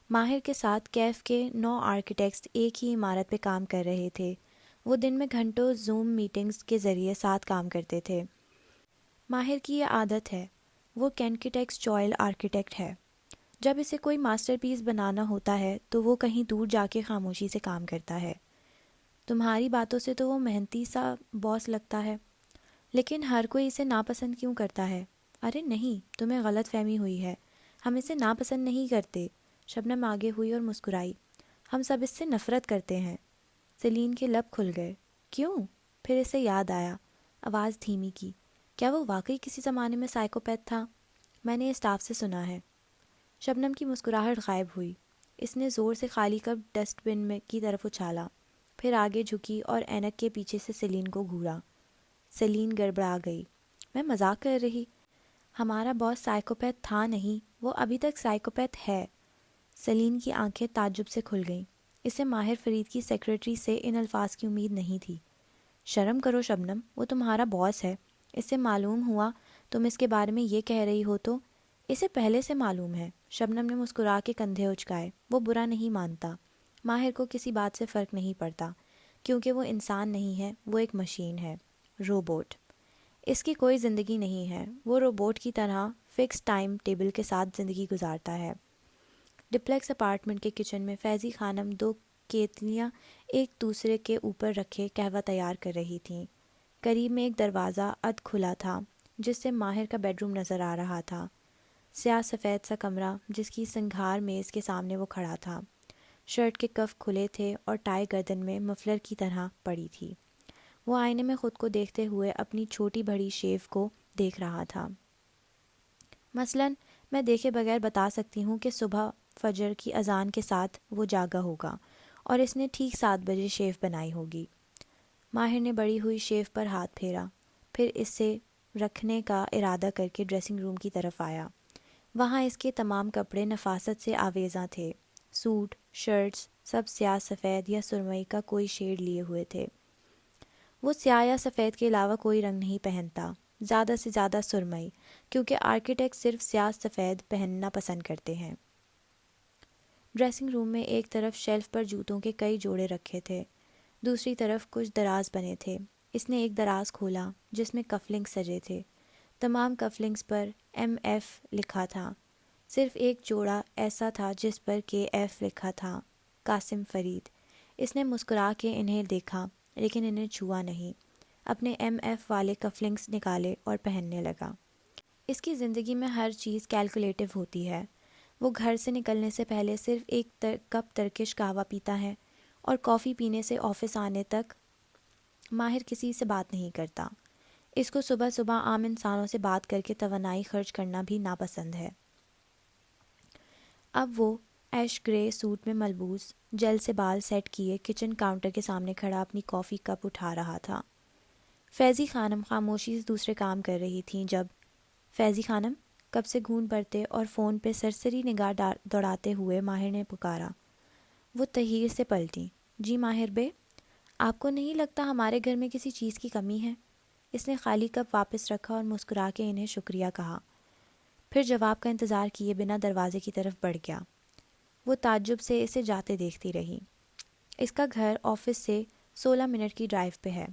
[SPEAKER 1] ماہر کے ساتھ کیف کے 9 آرکیٹیکٹس ایک ہی عمارت پہ کام کر رہے تھے۔ وہ دن میں گھنٹوں زوم میٹنگز کے ذریعے ساتھ کام کرتے تھے۔ ماہر کی یہ عادت ہے، وہ کینکیٹیکس چوائل آرکیٹیکٹ ہے۔ جب اسے کوئی ماسٹر پیس بنانا ہوتا ہے تو وہ کہیں دور جا کے خاموشی سے کام کرتا ہے. تمہاری باتوں سے تو وہ محنتی سا باس لگتا ہے. لیکن ہر کوئی اسے ناپسند کیوں کرتا ہے؟ ارے نہیں، تمہیں غلط فہمی ہوئی ہے. ہم اسے ناپسند نہیں کرتے. شبنم آگے ہوئی اور مسکرائی. ہم سب اس سے نفرت کرتے ہیں. سیلین کے لب کھل گئے. کیوں؟ پھر اسے یاد آیا. آواز دھیمی کی. کیا وہ واقعی کسی زمانے میں سائیکوپیتھ تھا؟ میں نے اسٹاف سے سنا ہے. شبنم کی مسکراہٹ غائب ہوئی. اس نے زور سے خالی کپ ڈسٹ بن میں کی طرف اچھالا، پھر آگے جھکی اور اینک کے پیچھے سے سیلین کو گھورا. سیلین گڑبڑا گئی. میں مذاق کر رہی. ہمارا باس سائیکوپیتھ تھا نہیں، وہ ابھی تک سائیکوپیتھ ہے. سیلین کی آنکھیں تعجب سے کھل گئیں. اسے ماہر فرید کی سیکرٹری سے ان الفاظ کی امید نہیں تھی. شرم کرو شبنم، وہ تمہارا باس ہے. اس سے معلوم ہوا تم اس کے بارے میں یہ کہہ رہی ہو تو اسے پہلے سے معلوم ہے. شبنم نے مسکرا کے کندھے اچکائے. وہ برا نہیں مانتا. ماہر کو کسی بات سے فرق نہیں پڑتا، کیونکہ وہ انسان نہیں ہے، وہ ایک مشین ہے، روبوٹ. اس کی کوئی زندگی نہیں ہے. وہ روبوٹ کی طرح فکس ٹائم ٹیبل کے ساتھ زندگی گزارتا ہے. ڈپلیکس اپارٹمنٹ کے کچن میں فیضی خانم دو کیتلیاں ایک دوسرے کے اوپر رکھے قہوہ تیار کر رہی تھیں. قریب میں ایک دروازہ ادھ کھلا تھا جس سے ماہر کا بیڈ روم نظر آ رہا تھا. سیاہ سفید سا کمرہ جس کی سنگھار میز کے سامنے وہ کھڑا تھا. شرٹ کے کف کھلے تھے اور ٹائی گردن میں مفلر کی طرح پڑی تھی. وہ آئینے میں خود کو دیکھتے ہوئے اپنی چھوٹی بڑی شیف کو دیکھ رہا تھا. مثلاً میں دیکھے بغیر بتا سکتی ہوں کہ صبح فجر کی اذان کے ساتھ وہ جاگا ہوگا اور اس نے ٹھیک 7 بجے شیف بنائی ہوگی. ماہر نے بڑی ہوئی شیف پر ہاتھ پھیرا، پھر اسے رکھنے کا ارادہ کر کے ڈریسنگ روم کی طرف آیا. وہاں اس کے تمام کپڑے نفاست سے آویزاں تھے. سوٹ، شرٹس سب سیاہ سفید یا سرمئی کا کوئی شیڈ لیے ہوئے تھے. وہ سیاہ یا سفید کے علاوہ کوئی رنگ نہیں پہنتا، زیادہ سے زیادہ سرمئی، کیونکہ آرکیٹیکٹ صرف سیاہ سفید پہننا پسند کرتے ہیں. ڈریسنگ روم میں ایک طرف شیلف پر جوتوں کے کئی جوڑے رکھے تھے، دوسری طرف کچھ دراز بنے تھے. اس نے ایک دراز کھولا جس میں کف لنکس سجے تھے. تمام کف لنکس پر MF لکھا تھا. صرف ایک جوڑا ایسا تھا جس پر KF لکھا تھا، قاسم فرید. اس نے مسکرا کے انہیں دیکھا لیکن انہیں چھوا نہیں. اپنے MF والے کف لنکس نکالے اور پہننے لگا. اس کی زندگی میں ہر چیز کیلکولیٹو ہوتی ہے. وہ گھر سے نکلنے سے پہلے صرف ایک کپ ترکش قہوہ پیتا ہے اور کافی پینے سے آفس آنے تک ماہر کسی سے بات نہیں کرتا. اس کو صبح صبح عام انسانوں سے بات کر کے توانائی خرچ کرنا بھی ناپسند ہے. اب وہ ایش گرے سوٹ میں ملبوس، جیل سے بال سیٹ کیے کچن کاؤنٹر کے سامنے کھڑا اپنی کافی کپ اٹھا رہا تھا. فیضی خانم خاموشی سے دوسرے کام کر رہی تھیں جب فیضی خانم کب سے گھون پڑتے اور فون پہ سرسری نگاہ دوڑاتے ہوئے ماہر نے پکارا. وہ تحیر سے پلٹی. جی ماہر بے، آپ کو نہیں لگتا ہمارے گھر میں کسی چیز کی کمی ہے؟ اس نے خالی کپ واپس رکھا اور مسکرا کے انہیں شکریہ کہا، پھر جواب کا انتظار کیے بنا دروازے کی طرف بڑھ گیا. وہ تعجب سے اسے جاتے دیکھتی رہی. اس کا گھر آفس سے 16 منٹ کی ڈرائیو پہ ہے.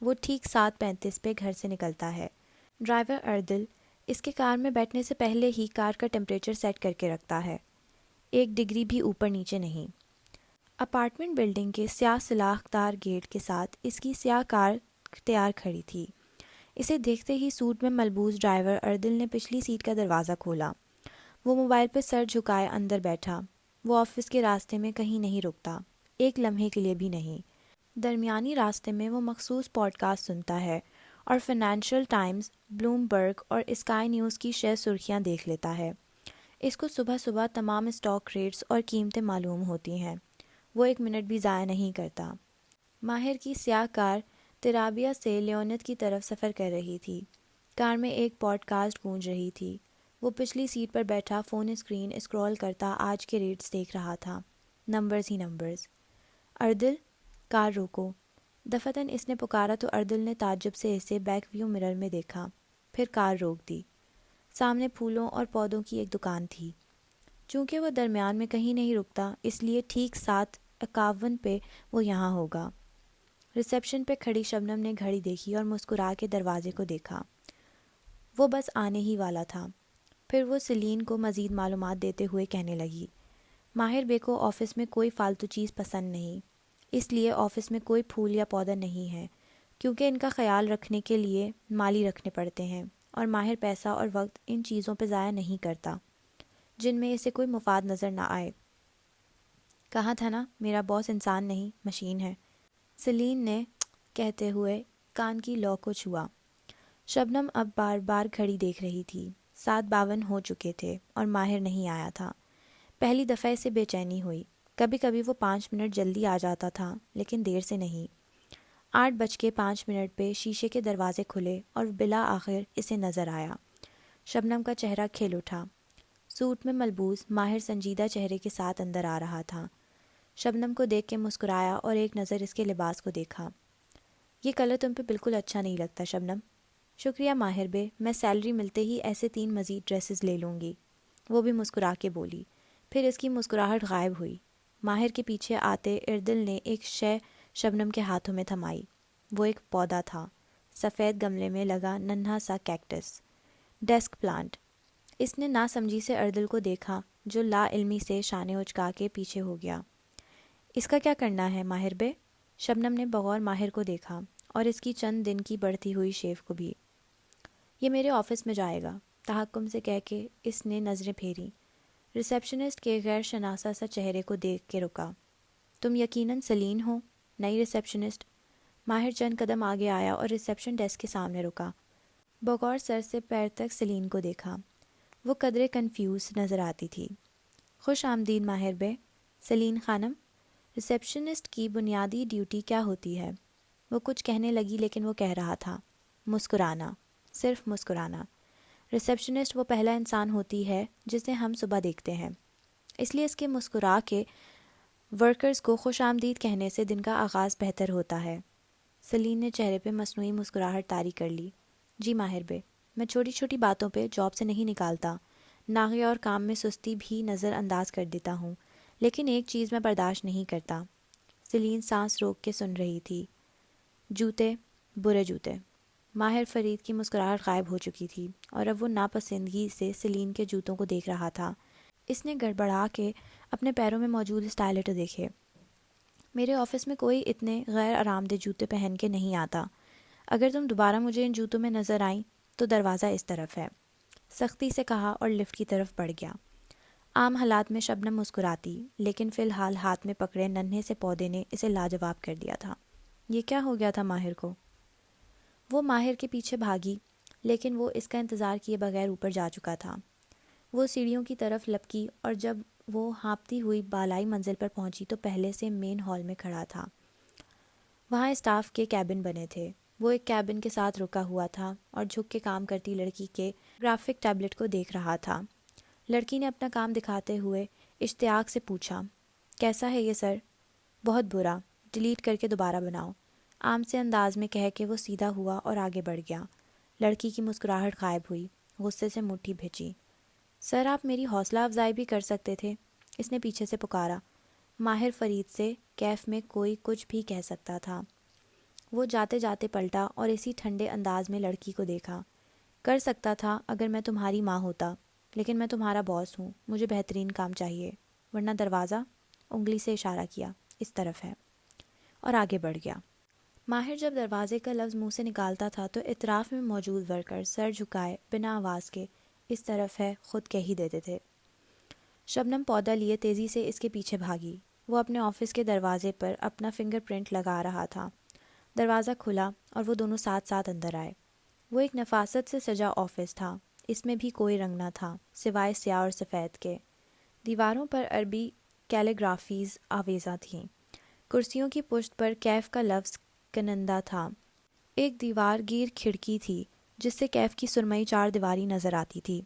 [SPEAKER 1] وہ ٹھیک 7:35 پہ گھر سے نکلتا ہے. ڈرائیور اردل اس کے کار میں بیٹھنے سے پہلے ہی کار کا ٹیمپریچر سیٹ کر کے رکھتا ہے، 1 ڈگری بھی اوپر نیچے نہیں. اپارٹمنٹ بلڈنگ کے سیاہ سلاخ دار گیٹ کے ساتھ اس کی سیاہ کار تیار کھڑی تھی. اسے دیکھتے ہی سوٹ میں ملبوس ڈرائیور اردل نے پچھلی سیٹ کا دروازہ کھولا. وہ موبائل پہ سر جھکائے اندر بیٹھا. وہ آفس کے راستے میں کہیں نہیں رکتا، ایک لمحے کے لیے بھی نہیں. درمیانی راستے میں وہ مخصوص پوڈ کاسٹ سنتا ہے اور فائنینشیل ٹائمز، بلومبرگ اور اسکائی نیوز کی شہ سرخیاں دیکھ لیتا ہے. اس کو صبح صبح تمام اسٹاک ریٹس اور قیمتیں معلوم ہوتی ہیں. وہ 1 منٹ بھی ضائع نہیں کرتا. ماہر کی سیاہ کار ترابیا سے لیونت کی طرف سفر کر رہی تھی. کار میں ایک پوڈ کاسٹ گونج رہی تھی. وہ پچھلی سیٹ پر بیٹھا فون اسکرین اسکرول کرتا آج کے ریٹس دیکھ رہا تھا. نمبرز ہی نمبرز. اردل، کار روکو. دفتن اس نے پکارا تو اردل نے تعجب سے اسے بیک ویو مرر میں دیکھا، پھر کار روک دی. سامنے پھولوں اور پودوں کی ایک دکان تھی. چونکہ وہ درمیان میں کہیں نہیں رکتا اس لیے ٹھیک 7:51 پہ وہ یہاں ہوگا. ریسیپشن پہ کھڑی شبنم نے گھڑی دیکھی اور مسکرا کے دروازے کو دیکھا. وہ بس آنے ہی والا تھا. پھر وہ سلین کو مزید معلومات دیتے ہوئے کہنے لگی، ماہر بے کو آفس میں کوئی فالتو چیز پسند نہیں، اس لیے آفس میں کوئی پھول یا پودا نہیں ہے، کیونکہ ان کا خیال رکھنے کے لیے مالی رکھنے پڑتے ہیں، اور ماہر پیسہ اور وقت ان چیزوں پہ ضائع نہیں کرتا جن میں اسے کوئی مفاد نظر نہ آئے۔ کہا تھا نا میرا باس انسان نہیں مشین ہے، سلین نے کہتے ہوئے کان کی لو کو چھوا۔ شبنم اب بار بار گھڑی دیکھ رہی تھی، 7:52 ہو چکے تھے اور ماہر نہیں آیا تھا۔ پہلی دفعہ سے بے چینی ہوئی، کبھی کبھی وہ 5 منٹ جلدی آ جاتا تھا لیکن دیر سے نہیں۔ 8:05 پہ شیشے کے دروازے کھلے اور بالآخر اسے نظر آیا۔ شبنم کا چہرہ کھل اٹھا، سوٹ میں ملبوس ماہر سنجیدہ چہرے کے ساتھ اندر آ رہا تھا۔ شبنم کو دیکھ کے مسکرایا اور ایک نظر اس کے لباس کو دیکھا۔ یہ کلر تم پہ بالکل اچھا نہیں لگتا شبنم۔ شکریہ ماہر بے، میں سیلری ملتے ہی ایسے 3 مزید ڈریسز لے لوں گی، وہ بھی مسکرا کے بولی۔ پھر اس کی مسکراہٹ غائب ہوئی۔ ماہر کے پیچھے آتے اردل نے ایک شے شبنم کے ہاتھوں میں تھمائی۔ وہ ایک پودا تھا، سفید گملے میں لگا ننھا سا کیکٹس، ڈیسک پلانٹ۔ اس نے ناسمجھی سے اردل کو دیکھا جو لا علمی سے شانے اچکا کے پیچھے ہو گیا۔ اس کا کیا کرنا ہے ماہر بے؟ شبنم نے بغور ماہر کو دیکھا اور اس کی چند دن کی بڑھتی ہوئی شیف کو بھی۔ یہ میرے آفس میں جائے گا، تحکم سے کہہ کے اس نے نظریں پھیری۔ ریسیپشنسٹ کے غیر شناسا سا چہرے کو دیکھ کے رکا۔ تم یقیناً سلین ہو، نئی ریسیپشنسٹ؟ ماہر چند قدم آگے آیا اور ریسیپشن ڈیسک کے سامنے رکا۔ بغور سر سے پیر تک سلین کو دیکھا۔ وہ قدرے کنفیوز نظر آتی تھی۔ خوش آمدید ماہر بے۔ سلین خانم، ریسیپشنسٹ کی بنیادی ڈیوٹی کیا ہوتی ہے؟ وہ کچھ کہنے لگی لیکن وہ کہہ رہا تھا، مسکرانا، صرف مسکرانا۔ ریسیپشنسٹ وہ پہلا انسان ہوتی ہے جسے ہم صبح دیکھتے ہیں، اس لیے اس کے مسکرا کے ورکرز کو خوش آمدید کہنے سے دن کا آغاز بہتر ہوتا ہے۔ سلین نے چہرے پہ مصنوعی مسکراہٹ طاری کر لی۔ جی ماہر بے، میں چھوٹی چھوٹی باتوں پہ جاب سے نہیں نکالتا، ناغے اور کام میں سستی بھی نظر انداز کر دیتا ہوں، لیکن ایک چیز میں برداشت نہیں کرتا۔ سلین سانس روک کے سن رہی تھی۔ جوتے، برے جوتے۔ ماہر فرید کی مسکراہٹ غائب ہو چکی تھی اور اب وہ ناپسندگی سے سلین کے جوتوں کو دیکھ رہا تھا۔ اس نے گڑبڑا کے اپنے پیروں میں موجود اسٹائلٹ دیکھے۔ میرے آفس میں کوئی اتنے غیر آرام دہ جوتے پہن کے نہیں آتا، اگر تم دوبارہ مجھے ان جوتوں میں نظر آئیں تو دروازہ اس طرف ہے، سختی سے کہا اور لفٹ کی طرف بڑھ گیا۔ عام حالات میں شبنم مسکراتی، لیکن فی الحال ہاتھ میں پکڑے ننھے سے پودے نے اسے لاجواب کر دیا تھا۔ یہ کیا ہو گیا تھا ماہر کو؟ وہ ماہر کے پیچھے بھاگی، لیکن وہ اس کا انتظار کیے بغیر اوپر جا چکا تھا۔ وہ سیڑھیوں کی طرف لپکی اور جب وہ ہانپتی ہوئی بالائی منزل پر پہنچی تو پہلے سے مین ہال میں کھڑا تھا۔ وہاں اسٹاف کے کیبن بنے تھے۔ وہ ایک کیبن کے ساتھ رکا ہوا تھا اور جھک کے کام کرتی لڑکی کے گرافک ٹیبلٹ کو دیکھ رہا تھا۔ لڑکی نے اپنا کام دکھاتے ہوئے اشتیاق سے پوچھا، کیسا ہے یہ سر؟ بہت برا، ڈیلیٹ کر کے دوبارہ بناؤ، عام سے انداز میں کہہ کے وہ سیدھا ہوا اور آگے بڑھ گیا۔ لڑکی کی مسکراہٹ غائب ہوئی، غصے سے مٹھی بھیجی۔ سر آپ میری حوصلہ افزائی بھی کر سکتے تھے، اس نے پیچھے سے پکارا۔ ماہر فرید سے کیف میں کوئی کچھ بھی کہہ سکتا تھا۔ وہ جاتے جاتے پلٹا اور اسی ٹھنڈے انداز میں لڑکی کو دیکھا۔ کر سکتا تھا اگر میں تمہاری ماں ہوتا، لیکن میں تمہارا باس ہوں، مجھے بہترین کام چاہیے، ورنہ دروازہ، انگلی سے اشارہ کیا، اس طرف ہے، اور آگے بڑھ گیا۔ ماہر جب دروازے کا لفظ منہ سے نکالتا تھا تو اطراف میں موجود ورکر سر جھکائے بنا آواز کے اس طرف ہے خود کہہ ہی دیتے تھے۔ شبنم پودا لیے تیزی سے اس کے پیچھے بھاگی۔ وہ اپنے آفس کے دروازے پر اپنا فنگر پرنٹ لگا رہا تھا۔ دروازہ کھلا اور وہ دونوں ساتھ ساتھ اندر آئے۔ وہ ایک نفاست سے سجا آفس تھا، اس میں بھی کوئی رنگ نہ تھا سوائے سیاہ اور سفید کے۔ دیواروں پر عربی کیلیگرافیز آویزاں تھیں۔ کرسیوں کی پشت پر کیف کا لفظ کنندہ تھا۔ ایک دیوار گیر کھڑکی تھی جس سے کیف کی سرمئی 4 دیواری نظر آتی تھی۔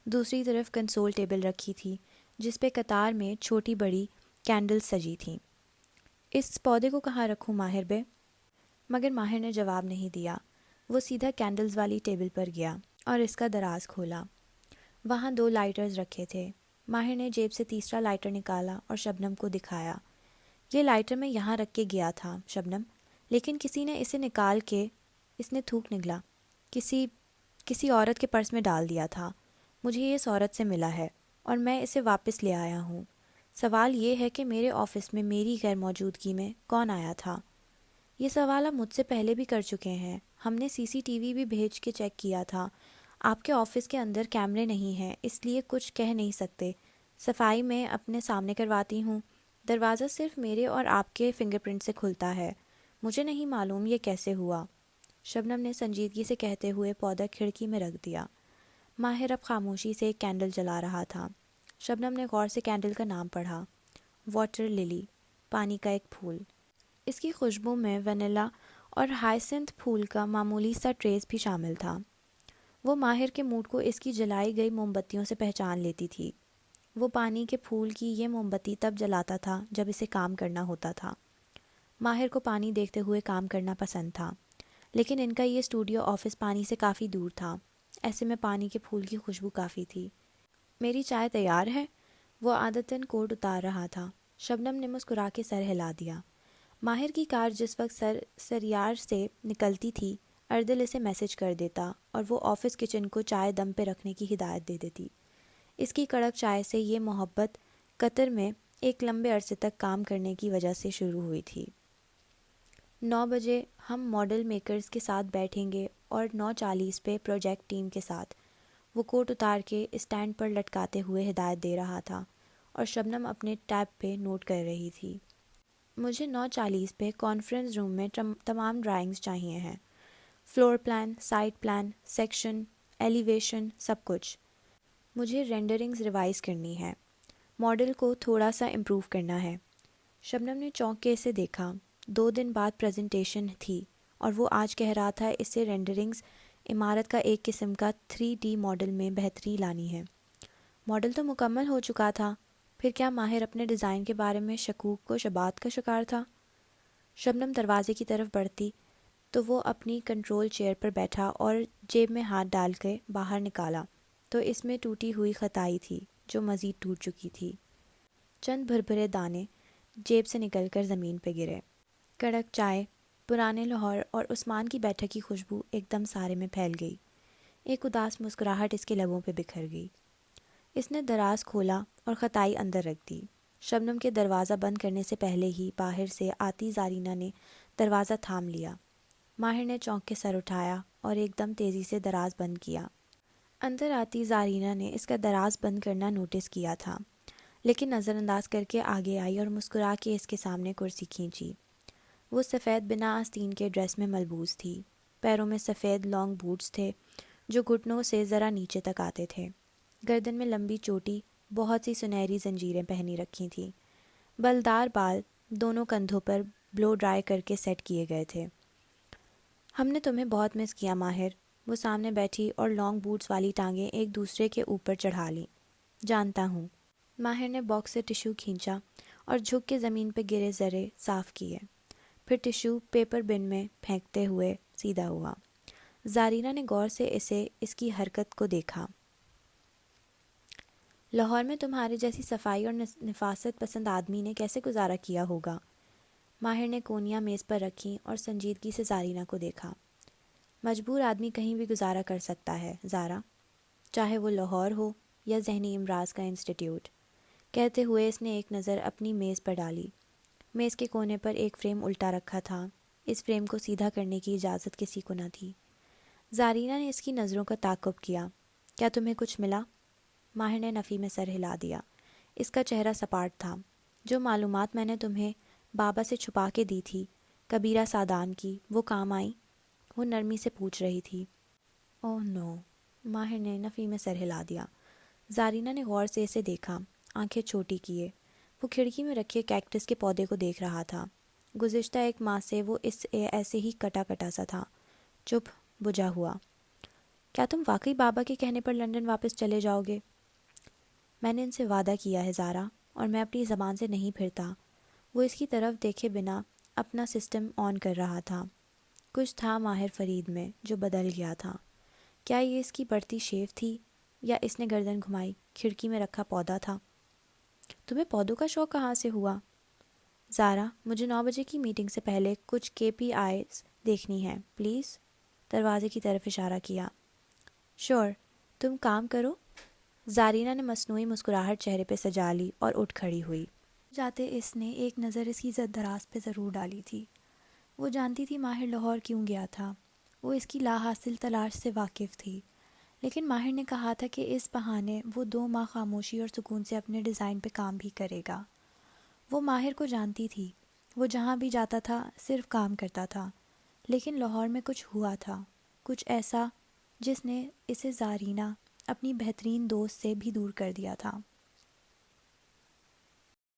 [SPEAKER 1] دوسری طرف کنسول ٹیبل رکھی تھی جس پہ قطار میں چھوٹی بڑی کینڈل سجی تھیں۔ اس پودے کو کہاں رکھوں ماہر بے؟ مگر ماہر نے جواب نہیں دیا۔ وہ سیدھا کینڈلز والی ٹیبل پر گیا اور اس کا دراز کھولا۔ وہاں 2 لائٹرز رکھے تھے۔ ماہر نے جیب سے تیسرا لائٹر نکالا اور شبنم کو دکھایا۔ یہ لائٹر میں یہاں رکھ کے گیا تھا شبنم، لیکن کسی نے اسے نکال کے، اس نے تھوک نگلا، کسی عورت کے پرس میں ڈال دیا تھا۔ مجھے یہ اس عورت سے ملا ہے اور میں اسے واپس لے آیا ہوں۔ سوال یہ ہے کہ میرے آفس میں میری غیر موجودگی میں کون آیا تھا؟ یہ سوال آپ مجھ سے پہلے بھی کر چکے ہیں۔ ہم نے CCTV بھی بھیج کے چیک کیا تھا۔ آپ کے آفس کے اندر کیمرے نہیں ہیں، اس لیے کچھ کہہ نہیں سکتے۔ صفائی میں اپنے سامنے کرواتی ہوں۔ دروازہ صرف میرے اور آپ کے فنگر پرنٹ سے کھلتا ہے۔ مجھے نہیں معلوم یہ کیسے ہوا۔ شبنم نے سنجیدگی سے کہتے ہوئے پودا کھڑکی میں رکھ دیا۔ ماہر اب خاموشی سے ایک کینڈل جلا رہا تھا۔ شبنم نے غور سے کینڈل کا نام پڑھا، واٹر للی، پانی کا ایک پھول۔ اس کی خوشبو میں ونیلا اور ہائسنتھ پھول کا معمولی سا ٹریس بھی شامل تھا۔ وہ ماہر کے موڈ کو اس کی جلائی گئی موم بتیوں سے پہچان لیتی تھی۔ وہ پانی کے پھول کی یہ موم بتی تب جلاتا تھا جب اسے کام کرنا ہوتا تھا۔ ماہر کو پانی دیکھتے ہوئے کام کرنا پسند تھا، لیکن ان کا یہ اسٹوڈیو آفس پانی سے کافی دور تھا۔ ایسے میں پانی کے پھول کی خوشبو کافی تھی۔ میری چائے تیار ہے؟ وہ عادتاً کوٹ اتار رہا تھا۔ شبنم نے مسکرا کے سر ہلا دیا۔ ماہر کی کار جس وقت سریار سے نکلتی تھی، اردل اسے میسج کر دیتا اور وہ آفس کچن کو چائے دم پہ رکھنے کی ہدایت دے دیتی۔ اس کی کڑک چائے سے یہ محبت قطر میں ایک لمبے عرصے تک کام کرنے کی وجہ سے شروع ہوئی تھی۔ 9 بجے ہم ماڈل میکرز کے ساتھ بیٹھیں گے اور 9:40 پہ پروجیکٹ ٹیم کے ساتھ۔ وہ کوٹ اتار کے اسٹینڈ پر لٹکاتے ہوئے ہدایت دے رہا تھا اور شبنم اپنے ٹیب پہ نوٹ کر رہی تھی۔ مجھے 9:40 پہ کانفرنس روم میں تمام ڈرائنگز چاہیے ہیں، floor plan, site plan, section, elevation, سب کچھ۔ مجھے رینڈرنگز ریوائز کرنی ہے، ماڈل کو تھوڑا سا امپروو کرنا ہے۔ شبنم نے چونک کے اسے دیکھا۔ 2 دن بعد پریزنٹیشن تھی اور وہ آج کہہ رہا تھا اسے رینڈرنگز عمارت کا ایک قسم کا 3D ماڈل میں بہتری لانی ہے۔ ماڈل تو مکمل ہو چکا تھا، پھر کیا ماہر اپنے ڈیزائن کے بارے میں شکوک و شبہات کا شکار تھا؟ شبنم دروازے کی طرف بڑھتی تو وہ اپنی کنٹرول چیئر پر بیٹھا اور جیب میں ہاتھ ڈال کے باہر نکالا تو اس میں ٹوٹی ہوئی خطائی تھی جو مزید ٹوٹ چکی تھی۔ چند بھربھرے دانے جیب سے نکل کر زمین پہ گرے۔ کڑک چائے، پرانے لاہور اور عثمان کی بیٹھک کی خوشبو ایک دم سارے میں پھیل گئی۔ ایک اداس مسکراہٹ اس کے لبوں پہ بکھر گئی۔ اس نے دراز کھولا اور خطائی اندر رکھ دی۔ شبنم کے دروازہ بند کرنے سے پہلے ہی باہر سے آتی زارینہ نے دروازہ تھام لیا۔ ماہر نے چونک کے سر اٹھایا اور ایک دم تیزی سے دراز بند کیا۔ اندر آتی زارینہ نے اس کا دراز بند کرنا نوٹس کیا تھا، لیکن نظر انداز کر کے آگے آئی اور مسکرا کے اس کے سامنے کرسی کھینچی۔ وہ سفید بنا آستین کے ڈریس میں ملبوس تھی۔ پیروں میں سفید لانگ بوٹس تھے جو گھٹنوں سے ذرا نیچے تک آتے تھے۔ گردن میں لمبی چوٹی، بہت سی سنہری زنجیریں پہنی رکھی تھیں۔ بلدار بال دونوں کندھوں پر بلو ڈرائی کر کے سیٹ کیے گئے تھے۔ ہم نے تمہیں بہت مس کیا ماہر۔ وہ سامنے بیٹھی اور لانگ بوٹس والی ٹانگیں ایک دوسرے کے اوپر چڑھا لیں۔ جانتا ہوں۔ ماہر نے باکس سے ٹشو کھینچا اور جھک کے زمین پہ گرے ذرے صاف کیے، پھر ٹشو پیپر بن میں پھینکتے ہوئے سیدھا ہوا۔ زارینہ نے غور سے اس کی حرکت کو دیکھا۔ لاہور میں تمہارے جیسی صفائی اور نفاست پسند آدمی نے کیسے گزارا کیا ہوگا؟ ماہر نے کونیاں میز پر رکھیں اور سنجیدگی سے زارینہ کو دیکھا۔ مجبور آدمی کہیں بھی گزارا کر سکتا ہے زارا، چاہے وہ لاہور ہو یا ذہنی امراض کا انسٹیٹیوٹ۔ کہتے ہوئے اس نے ایک نظر اپنی میز پر ڈالی۔ میز کے کونے پر ایک فریم الٹا رکھا تھا۔ اس فریم کو سیدھا کرنے کی اجازت کسی کو نہ تھی۔ زارینہ نے اس کی نظروں کا تعاقب کیا۔ کیا تمہیں کچھ ملا؟ ماہر نے نفی میں سر ہلا دیا۔ اس کا چہرہ سپاٹ تھا۔ جو معلومات میں نے تمہیں بابا سے چھپا کے دی تھی، کبیرہ سادان کی، وہ کام آئیں؟ وہ نرمی سے پوچھ رہی تھی۔ اوہ نو، ماہر نے نفی میں سر ہلا دیا۔ زارینہ نے غور سے اسے دیکھا، آنکھیں چھوٹی کیے۔ وہ کھڑکی میں رکھے کیکٹس کے پودے کو دیکھ رہا تھا۔ گزشتہ 1 ماہ سے وہ ایسے ہی کٹا کٹا سا تھا، چپ بجھا ہوا۔ کیا تم واقعی بابا کے کہنے پر لندن واپس چلے جاؤ گے؟ میں نے ان سے وعدہ کیا ہے زارا، اور میں اپنی زبان سے نہیں پھرتا۔ وہ اس کی طرف دیکھے بنا اپنا سسٹم آن کر رہا تھا۔ کچھ تھا ماہر فرید میں جو بدل گیا تھا۔ کیا یہ اس کی بڑھتی شیف تھی یا اس نے گردن گھمائی کھڑکی میں رکھا پودا تھا؟ تمہیں پودوں کا شوق کہاں سے ہوا؟ زارا، مجھے 9 بجے کی میٹنگ سے پہلے کچھ KPIs دیکھنی ہے پلیز۔ دروازے کی طرف اشارہ کیا۔ شور، تم کام کرو، زارینہ نے مصنوعی مسکراہٹ چہرے پہ سجا لی اور اٹھ کھڑی ہوئی۔ جاتے اس نے ایک نظر اس کی زد دراز پہ ضرور ڈالی تھی۔ وہ جانتی تھی ماہر لاہور کیوں گیا تھا، وہ اس کی لا حاصل تلاش سے واقف تھی، لیکن ماہر نے کہا تھا کہ اس بہانے وہ 2 ماہ خاموشی اور سکون سے اپنے ڈیزائن پہ کام بھی کرے گا۔ وہ ماہر کو جانتی تھی، وہ جہاں بھی جاتا تھا صرف کام کرتا تھا، لیکن لاہور میں کچھ ہوا تھا، کچھ ایسا جس نے اسے زارینہ اپنی بہترین دوست سے بھی دور کر دیا تھا۔